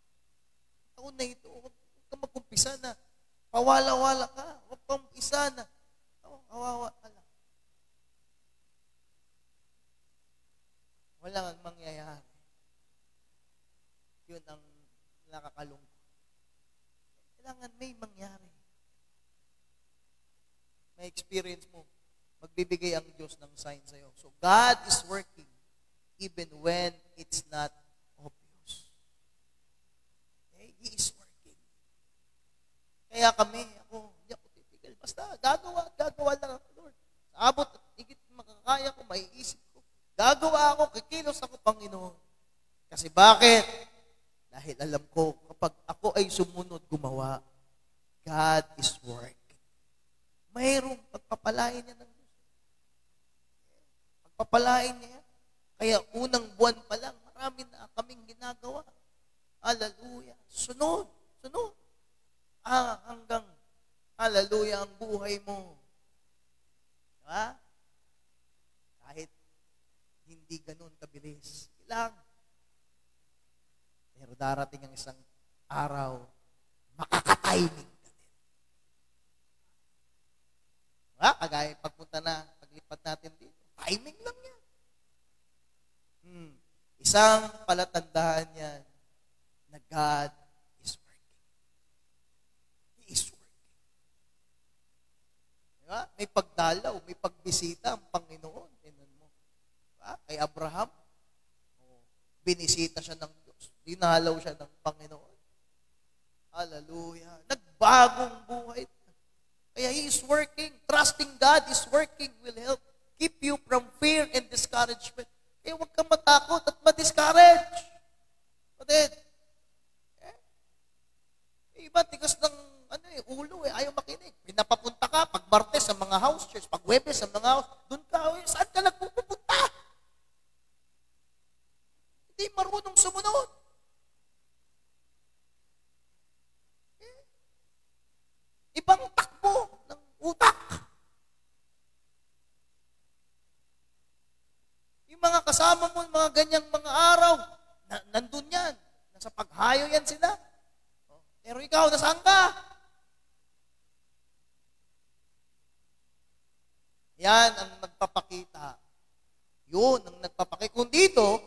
Taon na ito, huwag kang mag-umpisa na pawala-wala ka. Huwag kang isa na kawawa ka lang. Wala ang mangyayari. Yun ang nakakalungkot. Kailangan may mangyari. May experience mo. Magbibigay ang Diyos ng sign sa'yo. So, God is working even when it's not obvious. Okay? He is working. Kaya kami, hindi ako titigil. Basta gagawa lang ako, Lord. Sa abot at higit makakaya ko, maiisip ko. Gagawa ako, kikilos ako, Panginoon. Kasi bakit? Dahil alam ko, kapag ako ay sumunod gumawa, God is working. Mayroong pagpapalain niya ng Diyos. Pagpapalain niya. Kaya unang buwan pa lang, marami na kaming ginagawa. Hallelujah. Sunod. Hanggang, hallelujah, ang buhay mo. Diba? Kahit hindi ganun kabilis. Ilang. Pero darating ang isang araw, makakatiming ka din. Diba? Kagaya paglipat natin dito. Timing lang yan. Isang palatandaan yan na God is working. He is working. Diba? May pagdalaw, may pagbisita ang Panginoon. Tingnan mo. Diba? Kay Abraham, binisita siya ng Diyos. Dinalaw siya ng Panginoon. Hallelujah. Nagbagong buhay. Kaya He is working. Trusting God is working will help keep you from fear and discouragement. Kaya huwag kang matakot at ma-discourage. Kapatid. Iba, tigas ng ulo ayaw makinig. Pinapapunta ka, pag Martes sa mga house church, pag Webes sa mga house, doon ka, saan ka nagpupunta? Hindi marunong sumunod. Ibang takbo ng utak. Yung mga kasama mo, mga ganyang mga araw, nandun yan. Nasa paghayo yan sila. Pero ikaw, nasaan ka? Yan ang nagpapakita. Yun ang nagpapakita. Kung dito,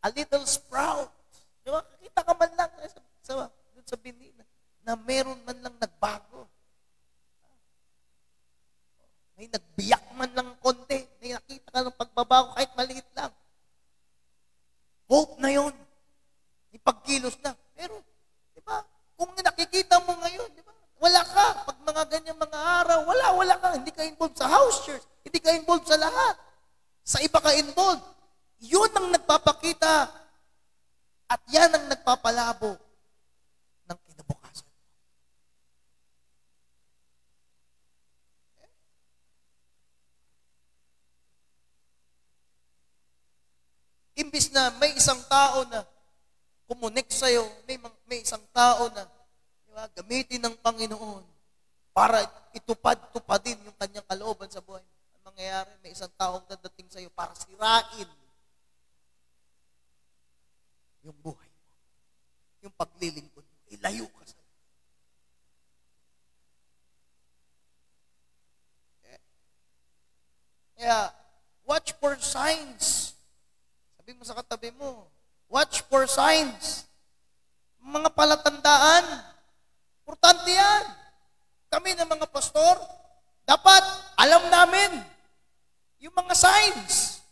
a little sprout. Di ba? Kita ka man lang dun sa bini na meron man lang nagbago. May nagbiyak man lang konti. May nakita ka ng pagbabago kahit maliit lang. Hope na yun. Ipagkilos na. Pero, di ba? Kung nakikita mo ngayon, di ba? Wala ka. Pag mga ganyang mga araw, wala ka. Hindi ka involved sa house church. Hindi ka involved sa lahat. Sa iba ka involved. Yun ang nagpapakita. At yan ang nagpapalabo ng kinabukasan. Imbis na may isang tao na kumunik sa'yo, may isang tao na gamitin ng Panginoon para itupad-tupadin yung kanyang kalooban sa buhay. Ang mangyayari, may isang taong dadating sa'yo para sirain yung buhay mo. Yung paglilingkod mo. Ilayo ka sa Kaya, watch for signs. Sabi mo sa katabi mo, watch for signs. Mga palatandaan. Importante yan. Kami ng mga pastor, dapat alam namin yung mga signs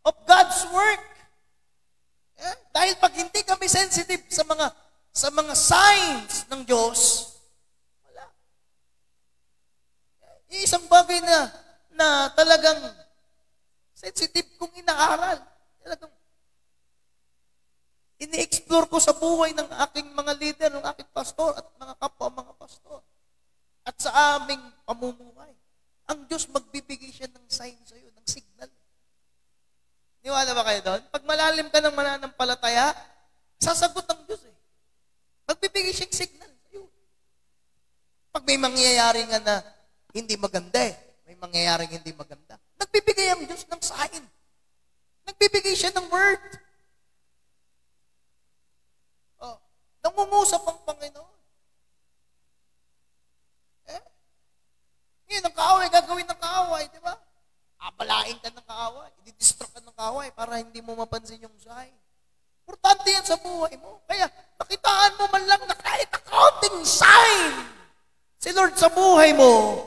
of God's work. Dahil pag hindi kami sensitive sa mga signs ng Diyos, wala. Isang bagay na talagang sensitive kong inaaral. Talagang ini-explore ko sa buhay ng aking mga leader, ng aking pastor at mga kapwa mga pastor. At sa aming pamumuhay. Ang Diyos magbibigay siya ng sign sa iyo, ng signal. Niwala ba kayo doon? Pag malalim ka ng mananampalataya, sasagot ang Diyos eh. Magbibigay siyang signal sa iyo. Pag may mangyayari nga na hindi maganda may mangyayaring hindi maganda, nagbibigay ang Diyos ng sign. Nagbibigay siya ng word. Nangungusap ang Panginoon. Ngayon, ang kaaway, gagawin ng kaaway, di ba? Abalain ka ng kaaway. I-distract ka ng kaaway para hindi mo mapansin yung sign. Importante yan sa buhay mo. Kaya, pakitaan mo man lang na kahit accounting sign si Lord sa buhay mo.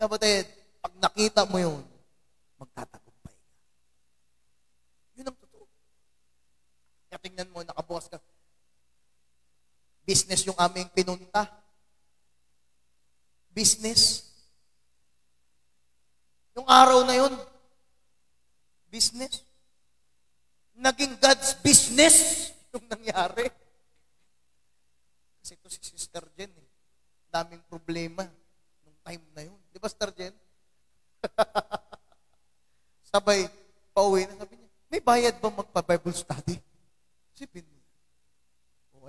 Kapatid, pag nakita mo yun, magtatagumpay ka. Yun ang totoo. Kaya tingnan mo, nakabukas ka. Business yung aming pinunta. Business. nung araw na yun, business. Naging God's business yung nangyari. Kasi ito si Sister Jen, daming problema nung time na yun. Di ba, Sister Jen? Sabay, pauwi na, sabi niya, may bayad ba magpa-Bible study? Sipin mo.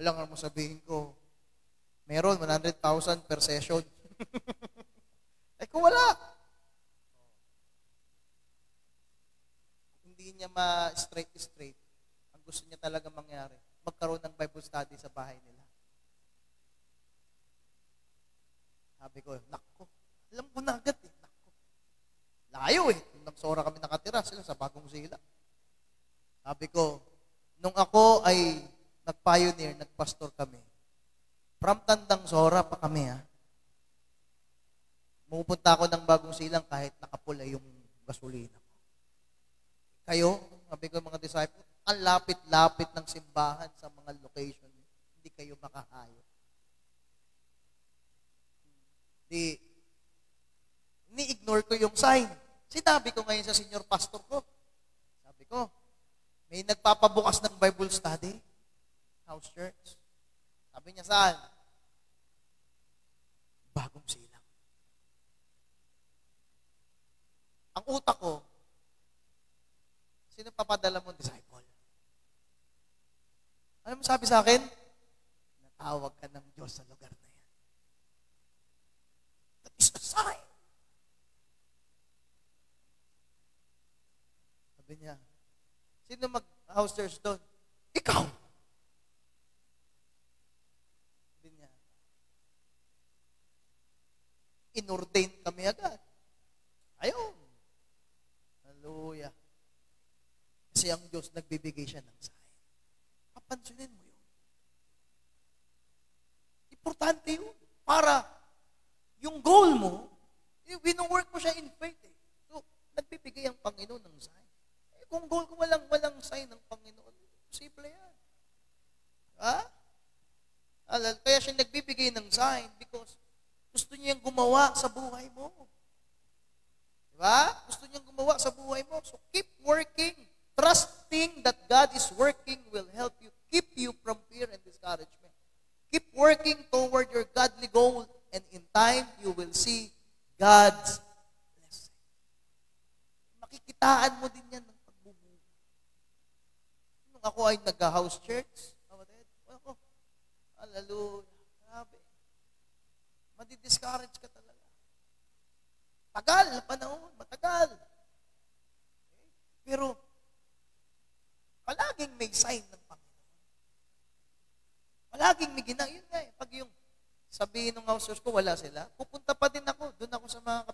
Wala nga mo sabihin ko, meron, 100,000 per session. Eh kung wala, hindi niya ma-straight, ang gusto niya talaga mangyari, magkaroon ng Bible study sa bahay nila. Sabi ko, nakko, alam ko na agad eh, nakko. Layo eh, nung nagsora kami nakatira sila sa Bagong Sila. Sabi ko, nung ako ay nag-pioneer, nagpastor kami, from Tandang Sora pa kami Pupunta ako ng Bagong Silang kahit nakapula yung gasolina ko. Kayo, sabi ko mga disciples, ang lapit-lapit ng simbahan sa mga location. Hindi kayo makahayo. Ni-ignore ko yung sign. Sinabi ko ngayon sa senior pastor ko. Sabi ko, may nagpapabukas ng Bible study, house church. Sabi niya, saan? Bagong Silang. Ang utak ko, sino papadala mo disciple? Ano mo sabi sa akin? Natawag ka ng Diyos sa lugar na yan. That is a sign. Sabi niya, sino mag-house church doon? Ikaw. Sabi niya, inordain kami agad. Ayun. Hallelujah. Kasi ang Diyos nagbibigay siya ng sign. Papansinin mo yun. Importante yun. Para yung goal mo, wino-work mo siya in faith. So, nagbibigay ang Panginoon ng sign. Kung goal ko walang sign ng Panginoon, simple yan. Kaya siya nagbibigay ng sign because gusto niyang gumawa sa buhay mo. Diba? Gusto niyang gumawa sa buhay mo. So keep working. Trusting that God is working will help you. Keep you from fear and discouragement. Keep working toward your godly goal and in time, you will see God's blessing. Makikitaan mo din yan ng pagbubuhay. Nung ako ay nag-house church, ako, hallelujah, grabe. Madi-discourage ka talaga. Tagal na panahon, matagal. Okay? Pero, palaging may sign ng Panginoon. Palaging may yun nga pag yung sabihin ng house church ko, wala sila, pupunta pa din ako. Doon ako sa mga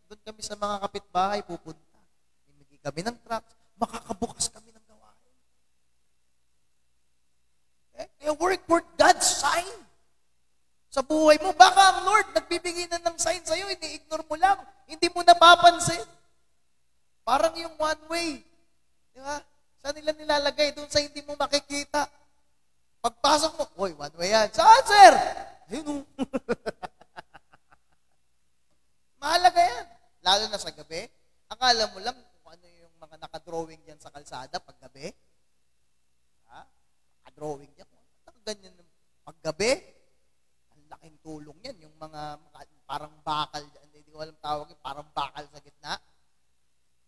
doon kami sa mga kapitbahay, pupunta. Imigay kami ng trucks, makakabukas kami ng gawain. Okay? Kaya work for God's sign. Sa buhay mo, baka ang Lord nagbibigay na ng sign sa'yo, ini-ignore mo lang, hindi mo napapansin. Parang yung one way. Di ba? Saan nila nilalagay? Doon sa hindi mo makikita. Pagpasok mo, oy, one way yan. Saan, sir? Ayun. Mahalaga yan. Lalo na sa gabi. Akala mo lang kung ano yung mga nakadrawing dyan sa kalsada paggabi. Nakadrawing dyan. Ganyan paggabi. Laking tulong yan, yung mga parang bakal, hindi ko alam tawag, parang bakal sa gitna.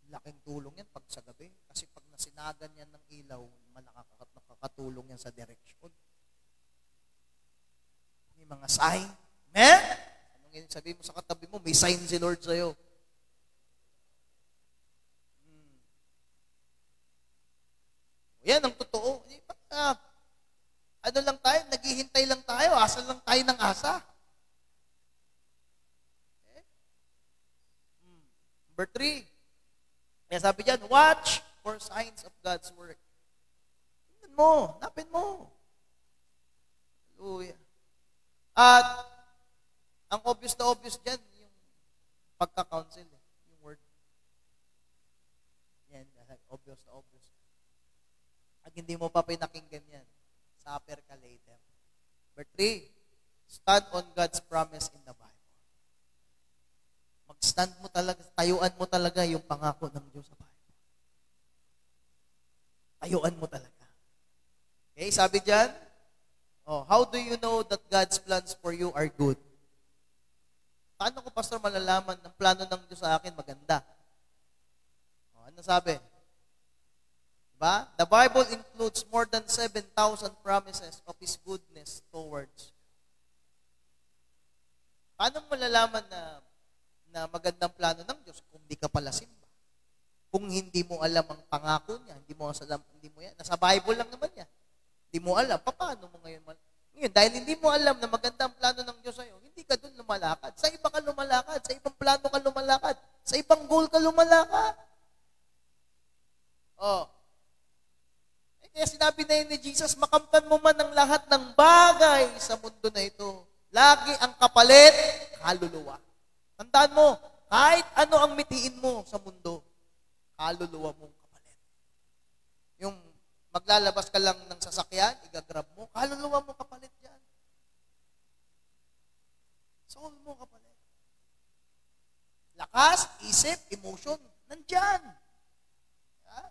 Laking tulong yan pag sa gabi. Kasi pag nasinagan yan ng ilaw, nakakatulong yan sa direksyon. May mga sign. Amen? Anong sabihin mo sa katabi mo, may sign si Lord sa'yo. Yan ang totoo. Ano lang tayo, naghihintay lang tayo, asal lang tayo ng asa. Okay? Number 3. Kaya sabi dyan, watch for signs of God's work. Tingnan mo, napin mo. Hallelujah. At, ang obvious na obvious dyan, yung pagka-counsel, yung word. Yan, obvious na obvious. Pag hindi mo pa pinakinggan yan, suffer ka later. Number 3, stand on God's promise in the Bible. stand mo talaga, tayuan mo talaga yung pangako ng Diyos sa Bible. Tayuan mo talaga. Okay, sabi diyan, how do you know that God's plans for you are good? Paano ko, pastor, malalaman ng plano ng Diyos sa akin maganda? Ano sabi? Diba? The Bible includes more than 7,000 promises of His goodness towards you. Paano malalaman na magandang plano ng Diyos kung di ka pala simba? Kung hindi mo alam ang pangako niya, hindi mo yan. Nasa Bible lang naman yan. Hindi mo alam, paano mo ngayon? Ngayon, dahil hindi mo alam na maganda ang plano ng Diyos sa'yo, hindi ka doon lumalakad. Sa iba ka lumalakad, sa ibang plano ka lumalakad, sa ibang goal ka lumalakad. Kaya sinabi na yun ni Jesus, makamtan mo man ang lahat ng bagay sa mundo na ito. Lagi ang kapalit, kaluluwa. Tandaan mo, kahit ano ang mitiin mo sa mundo, kaluluwa mong kapalit. Yung maglalabas ka lang ng sasakyan, igagrab mo, kaluluwa mo kapalit yan. Soul mo kapalit. Lakas, isip, emotion, nandyan.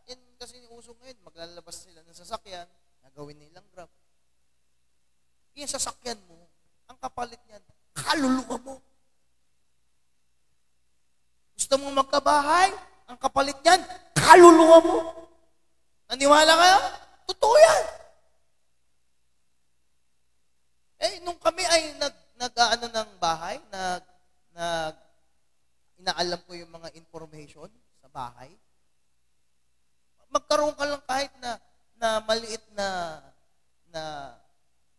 Yan kasi uso ngayon, maglalabas sila ng sasakyan, nagawin nilang grab. Yung sasakyan mo, ang kapalit niyan, kaluluwa mo. Gusto mong magkabahay, ang kapalit niyan, kaluluwa mo. Naniwala ka? Totoo yan. Nung kami ay nag-ano ng bahay, inaalam ko yung mga information sa bahay, magkaroon ka lang kahit na maliit na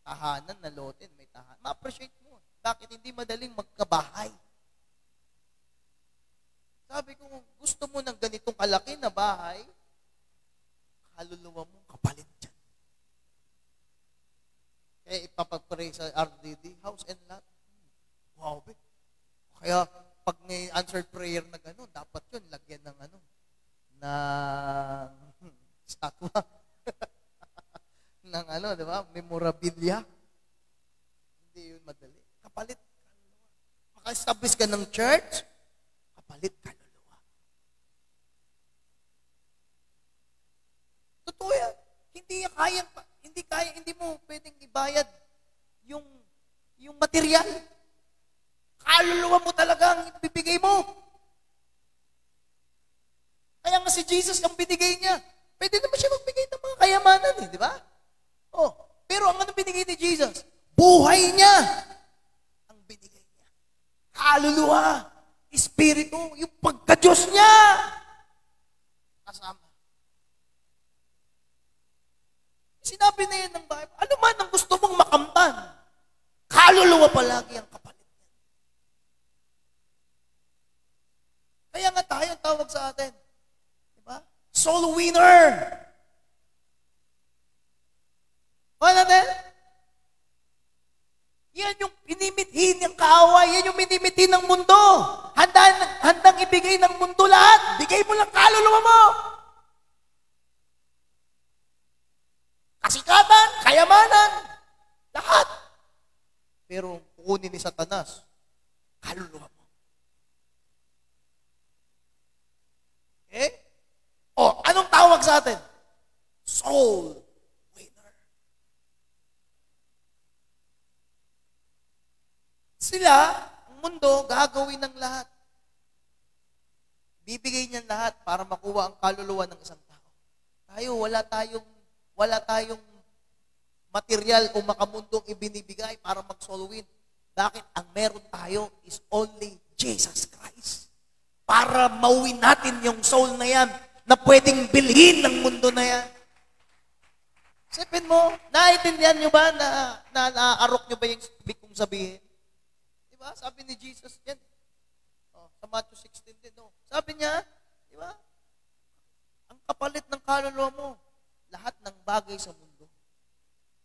tahanan, na lote, may tahanan. Ma-appreciate mo. Bakit hindi madaling magkabahay? Sabi ko, gusto mo ng ganitong kalaki na bahay, kaluluwa mo, kapalit dyan. Kaya ipapag-pray sa RDD, house and lot. Wow, be. Kaya, pag may answered prayer na gano'n, dapat yun, lagyan ng statwa. ng di ba? Memorabilia. Hindi yun madali. Kapalit, kaluluwa. Maka-establish ka ng church, kapalit, kaluluwa. Totoo yan. Hindi mo pwedeng ibayad yung material. Kaluluwa mo talaga ang ibibigay mo. Kaya nga si Jesus ang binigay niya. Pwede naman siya magbigay ng mga kayamanan, di ba? Pero ang ano binigay ni Jesus? Buhay niya ang binigay niya. Kaluluwa, espiritu, yung pagka-Diyos niya. Kasama. Sinabi na yan ng Bible, ano man ang gusto mong makamtan, kaluluwa palagi ang kapalit niya. Kaya nga tayo ang tawag sa atin. Diba? Soul winner. Ano natin? Yan yung pinimithi ng kaaway. Yan yung pinimithi ng mundo. Handang ibigay ng mundo lahat. Bigay mo lang kaluluwa mo. Kasikatan, kayamanan, lahat. Pero kukunin ni Satanas, kaluluwa mo. Anong tawag sa atin? Soul winner. Sila, ang mundo, gagawin ng lahat. Bibigay niyan lahat para makuha ang kaluluwa ng isang tao. Tayo, wala tayong material o makamundong ibinibigay para mag-soul win. Bakit? Ang meron tayo is only Jesus Christ. Para mauwi natin yung soul na yan na pwedeng bilhin ng mundo na yan. Isipin mo, naiintindihan nyo ba na naaarok nyo ba yung ibig kong sabihin? Diba? Sabi ni Jesus yan. Sa Matthew 16 din. Sabi niya, diba? Ang kapalit ng kaluluwa mo, lahat ng bagay sa mundo.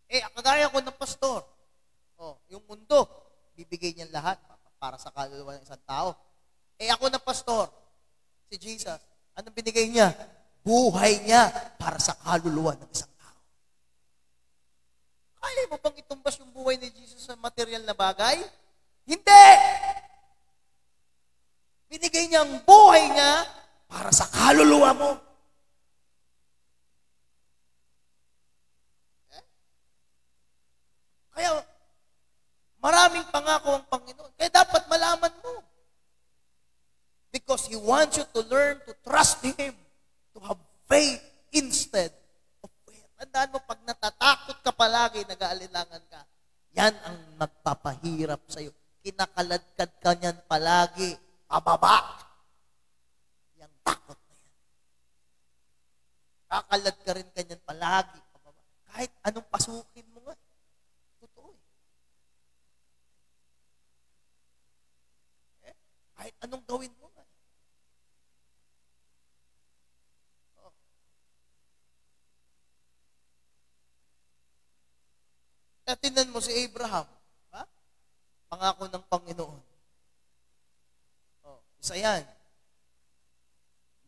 Kagaya ko ng pastor. Yung mundo, bibigay niya lahat para sa kaluluwa ng isang tao. Ako na pastor, si Jesus, anong binigay niya? Buhay niya para sa kaluluwa ng isang tao. Kaya mo bang itumbas yung buhay ni Jesus sa material na bagay? Hindi! Binigay niya ang buhay niya para sa kaluluwa mo. Kaya, maraming pangako ang Panginoon. Kaya dapat malaman mo. Because He wants you to learn to trust Him, to have faith instead of fear. Tandaan mo, pag natatakot ka palagi, nag-aalilangan ka, yan ang magpapahirap sa'yo. Kinakaladkad ka niyan palagi, pababa. Yang takot na yan. Kakalad ka rin ka niyan palagi, pababa. Kahit anong pasukin mo nga. Totoo eh. Kahit anong gawin mo nga. Tingnan mo si Abraham. Ha? Pangako ng Panginoon. Isa yan.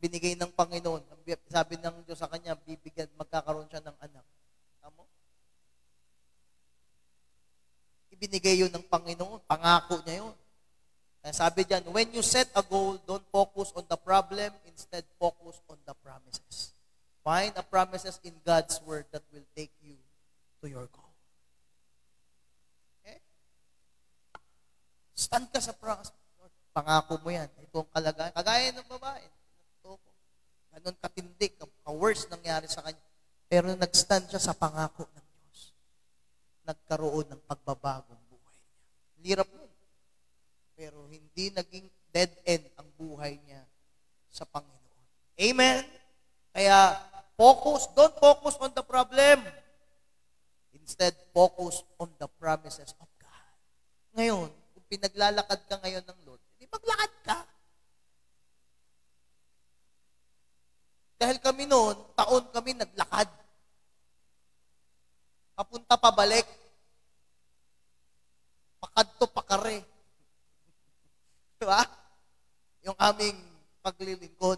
Binigay ng Panginoon. Sabi ng Diyos sa kanya, bibigyan, magkakaroon siya ng anak. Tama? Ibinigay yun ng Panginoon. Pangako niya yun. Kaya sabi diyan, when you set a goal, don't focus on the problem, instead focus on the promises. Find the promises in God's Word that will take you to your goal. Stand ka sa promise. Pangako mo yan. Ito ang kalagayan. Kagaya ng babae. Ganon katindi, ka-worse nangyari sa kanya. Pero nag-stand siya sa pangako ng Diyos. Nagkaroon ng pagbabagong buhay niya. Hirap nun. Pero hindi naging dead end ang buhay niya sa Panginoon. Amen? Kaya, don't focus on the problem. Instead, focus on the promises of God. Ngayon, pinaglalakad ka ngayon ng Lord, hindi maglakad ka. Dahil kami noon, taon kami naglakad. Papunta pabalik. Pakadto pakare. Diba? Yung aming paglilingkod.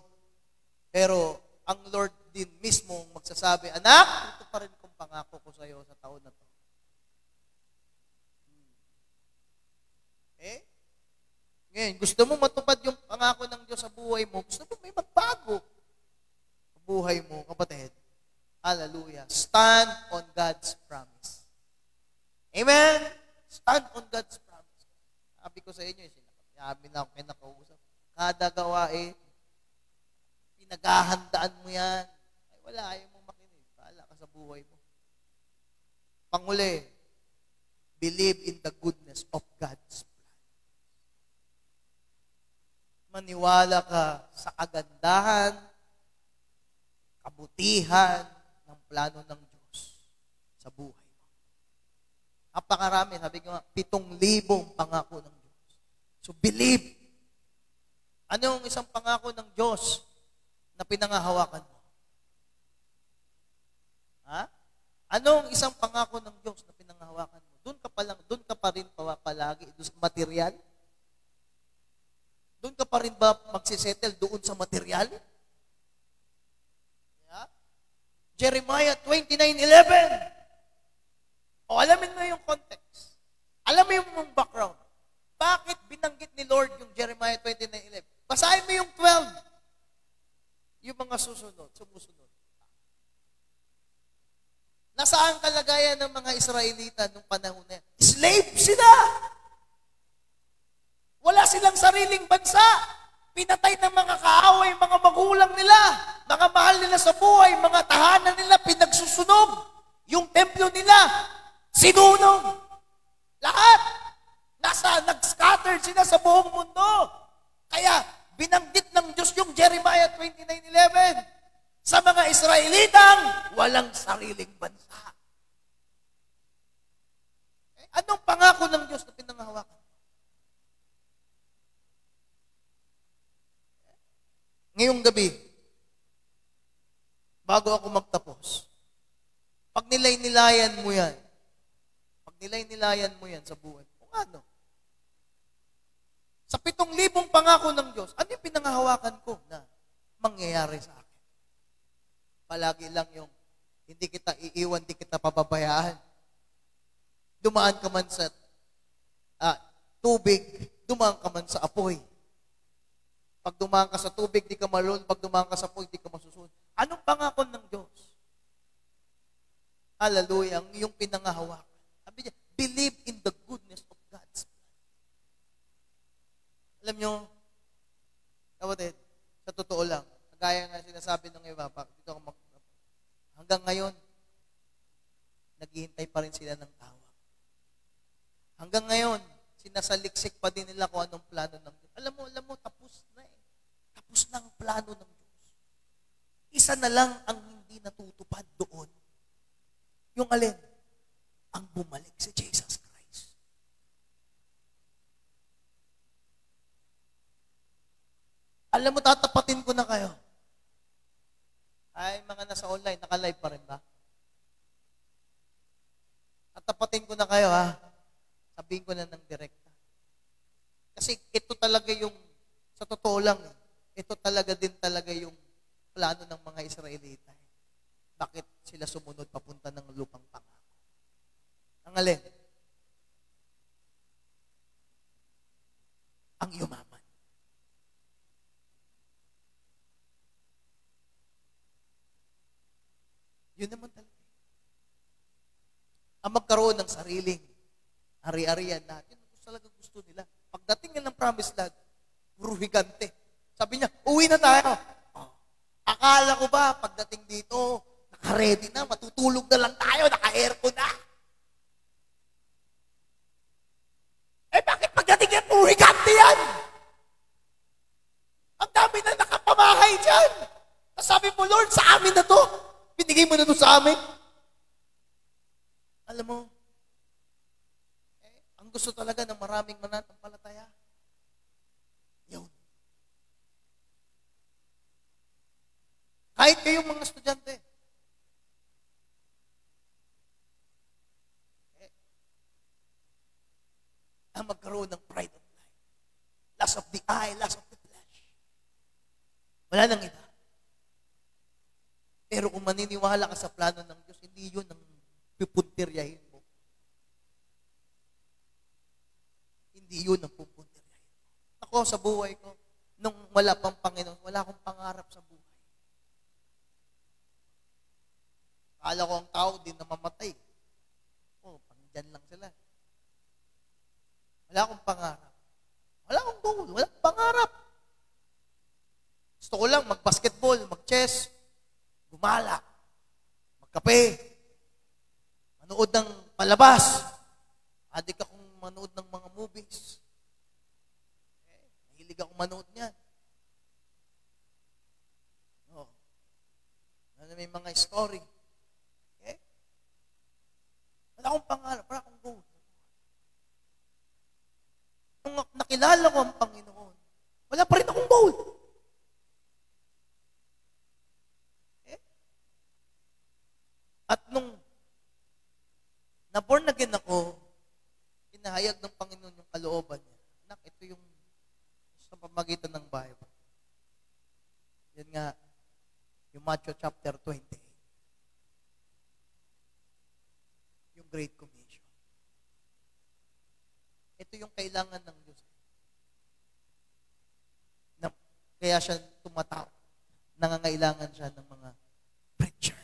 Pero, ang Lord din mismo magsasabi, anak, ito pa rin kong pangako ko sa iyo sa taon na to. Ngayon, gusto mo matupad yung pangako ng Diyos sa buhay mo, gusto mo may magbago sa buhay mo, kapatid. Hallelujah. Stand on God's promise. Amen? Stand on God's promise. Sabi ko sa inyo, sinabi na ako kinakausap. Kada gawain, pinaghahandaan mo yan. Ay, wala, ayaw mong makinig. Bahala ka sa buhay mo. Panguli, believe in the goodness of God's plan. Maniwala ka sa kagandahan, kabutihan ng plano ng Diyos sa buhay mo. Napakarami, sabi ko nga, 7,000 pangako ng Diyos. So believe. Ano yung isang pangako ng Diyos na pinangahawakan mo? Ha? Anong isang pangako ng Diyos na pinangahawakan mo? Doon ka pa rin palagi, doon sa material? Doon ka pa rin ba magsisettle doon sa material? Yeah? Jeremiah 29:11. Alamin mo yung context. Alam mo yung background. Bakit binanggit ni Lord yung Jeremiah 29:11? Basahin mo yung 12. Yung mga sumusunod. Nasaan kalagayan ng mga Israelita nung panahon na yan? Slave sila! Wala silang sariling bansa. Pinatay ng mga kaaway, mga magulang nila, mga mahal nila sa buhay, mga tahanan nila, pinagsusunog. Yung templo nila, sinunog. Lahat. Nag-scatter sila sa buong mundo. Kaya, binanggit ng Diyos yung Jeremiah 29:11. Sa mga Israelitang walang sariling bansa. Anong pangako ng Diyos na pinangahawakan? Ngayong gabi, bago ako magtapos, pag nilay-nilayan mo yan sa buhay, kung ano, sa 7,000 pangako ng Diyos, ano yung pinangahawakan ko na mangyayari sa akin? Palagi lang yung hindi kita iiwan, hindi kita pababayaan. Dumaan ka man sa tubig, dumaan ka man sa apoy. Pag dumaan ka sa tubig, di ka malulun. Pag dumaan ka sa puwig, di ka masusunod. Anong pangako ng Diyos? Hallelujah. Ang iyong pinangahawakan. Sabi niya, believe in the goodness of God's plan. Alam niyo, kapatid, sa totoo lang, gaya nga sinasabi ng iba, dito ako hanggang ngayon, naghihintay pa rin sila ng tawag. Hanggang ngayon, sinasaliksik pa din nila kung anong plano ng Diyos. Alam mo, tapos na eh. Tapos na ang plano ng Diyos. Isa na lang ang hindi natutupad doon. Yung alin? Ang bumalik si Jesus Christ. Alam mo, tatapatin ko na kayo. Ay, mga nasa online, naka-live pa rin ba? Tatapatin ko na kayo, ha? Sabihin ko na ng direkta. Kasi ito talaga yung, sa totoo lang, ito talaga din talaga yung plano ng mga Israelita. Bakit sila sumunod papunta ng lupang pangako? Ang alin? Ang yumaman. Yun naman talaga. Ang magkaroon ng sariling ari-arian natin, talaga gusto nila. Pagdating nga ng promised land, puro higante. Sabi niya, uwi na tayo. Oh. Akala ko ba, pagdating dito, naka-ready na, matutulog na lang tayo, naka-aircon na. Eh bakit pagdating yan, puro higante yan? Ang dami na nakapamahay dyan. Sabi mo, Lord, sa amin na to. Binigay mo na to sa amin. Alam mo, ang gusto talaga ng maraming mananampalataya, yun. Kahit kayong mga estudyante, ang magkaroon ng pride of life. Lust of the eye, lust of the flesh. Wala nang iba. Pero kung maniniwala ka sa plano ng Diyos, hindi yun ang pipuntiryahin mo. Hindi yun ang pupuntiryahin mo. Ako sa buhay ko, nung wala pang Panginoon, wala akong pangarap sa buhay. Akala ko ang tao din na mamatay. Oh, pangdyan lang sila. Wala akong pangarap. Wala akong goal. Wala akong pangarap. Gusto ko lang mag-basketball, mag-chess, gumala, magkape, manood ng palabas. Adik akong manood ng mga movies. Mahilig akong manood niyan. Oh. May mga story. Okay? Wala akong pangarap, wala akong goal. Nung nakilala ko ang Panginoon, wala pa rin akong goal. At nung na-born again ako, inahayag ng Panginoon yung kalooban niya. Anak, ito yung sa pamagitan ng Bible. Yan nga, yung Matthew chapter 28. Yung Great Commission. Ito yung kailangan ng Diyos. Kaya siya tumatawag. Nangangailangan siya ng mga preacher,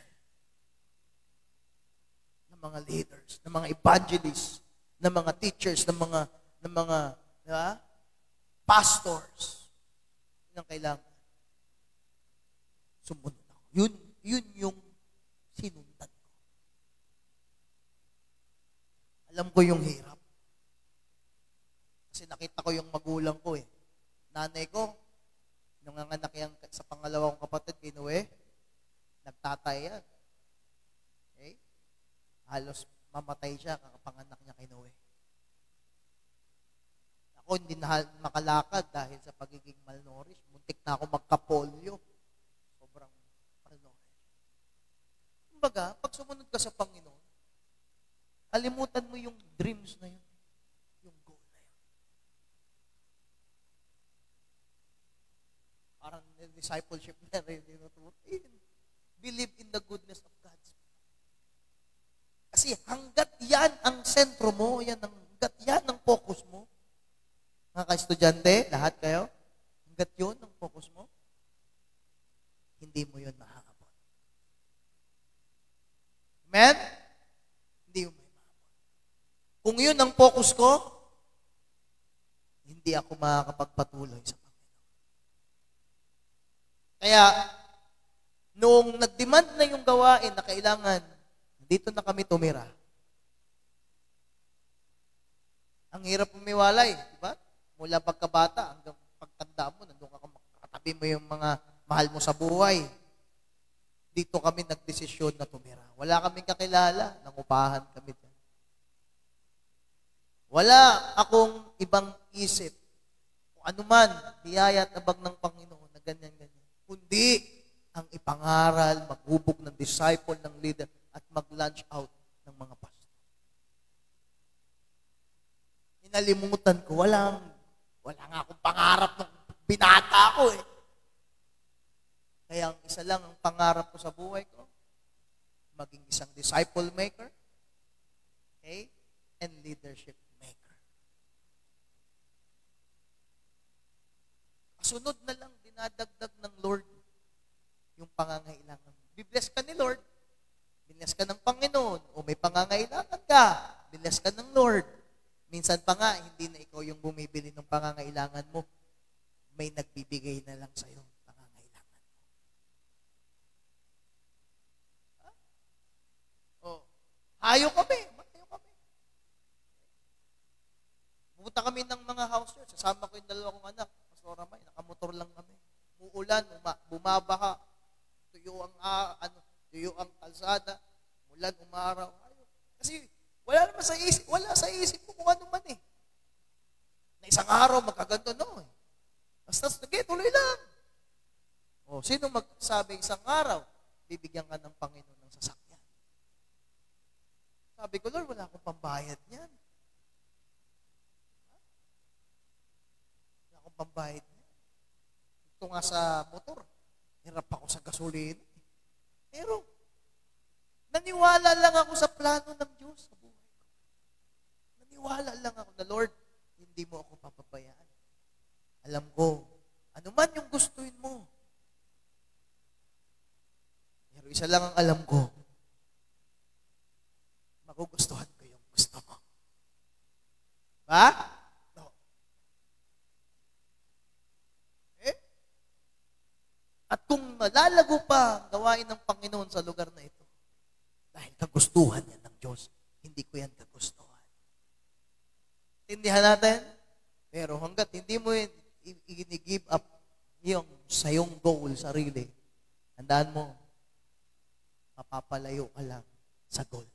ng mga leaders, ng mga evangelists, ng mga teachers, ng mga diba? Pastors. Yun ang kailangan. Sumunod ako. Yun yung sinundan ko. Alam ko yung hirap. Kasi nakita ko yung magulang ko eh. Nanay ko, nung nanganak yan sa pangalawang kapatid kay Noe, nagtatay yan. Okay? Halos mamatay siya kakapanganak niya kay Noe. Ako hindi na makalakad dahil sa pagiging malnourished. Muntik na ako magka-polio. Sobrang malnourished. Kumbaga, pag sumunod ka sa Panginoon, kalimutan mo yung dreams na yun. Yung goal na yun. Parang discipleship na rin. Believe in the goodness of God's plan. Kasi hanggat yan ang sentro mo, hanggat yan ang focus mo, mga ka-estudyante, lahat kayo, hanggat yun ang hindi mo yun maaabot. Amen? Hindi mo yun maaabot. Kung yun ang focus ko, hindi ako makakapagpatuloy sa Panginoon. Kaya, noong nag-demand na yung gawain na kailangan, dito na kami tumira. Ang hirap pumiwalay, di ba? Mula pagkabata hanggang pagtanda mo, nandun ka makatabi mo yung mga mahal mo sa buhay. Dito kami nagdesisyon na tumira. Wala kaming kakilala, nangupahan kami. Wala akong ibang isip. Kung ano man, biyaya at abag ng Panginoon na ganyan-ganyan. Kundi ang ipangaral, maghubog ng disciple, ng leader, at mag-launch out ng mga pastor. Inalimutan ko, wala nga akong pangarap nung binata ko eh. Kaya ang isa lang ang pangarap ko sa buhay ko, maging isang disciple maker, okay, and leadership maker. Kasunod na lang, dinadagdag ng Lord yung pangangailangan. Bibless ka ni Lord, bibless ka ng Panginoon, o may pangangailangan ka, bibless ka ng Lord. Minsan pa nga, hindi na ikaw yung bumibili ng pangangailangan mo, may nagbibigay na lang sa'yo pangangailangan mo. Oh, hayo kami. Pumunta kami ng mga house church. Sasama ko yung dalawa kong anak. Pastor Ramay, nakamotor lang kami. Muulan, bumabaha. Tuyo ang kalsada. Mulan, umaraw. Kasi wala naman sa isip ko kung ano man eh. Na isang araw, magkaganto no eh. Basta, sige, tuloy lang. O, sino magsabi isang araw, bibigyan ka ng Panginoon ng sasakyan? Sabi ko, Lord, wala akong pambayad niyan. Wala akong pambayad niyan. Ito nga sa motor, hirap ako sa gasolina. Pero, naniwala lang ako sa plano ng Diyos sa buhay ko. Naniwala lang ako na, Lord, hindi mo ako papabayaan. Alam ko, ano man yung gustuin mo. Pero isa lang ang alam ko, magugustuhan ko yung gusto mo. Ba? No. At kung malalago pa ang gawain ng Panginoon sa lugar na ito, dahil kagustuhan yan ng Diyos, hindi ko yan kagustuhan. Tindihan natin? Pero hanggat hindi mo i-give up yung sa iyong goal, sarili, handaan mo, mapapalayo ka lang sa goal.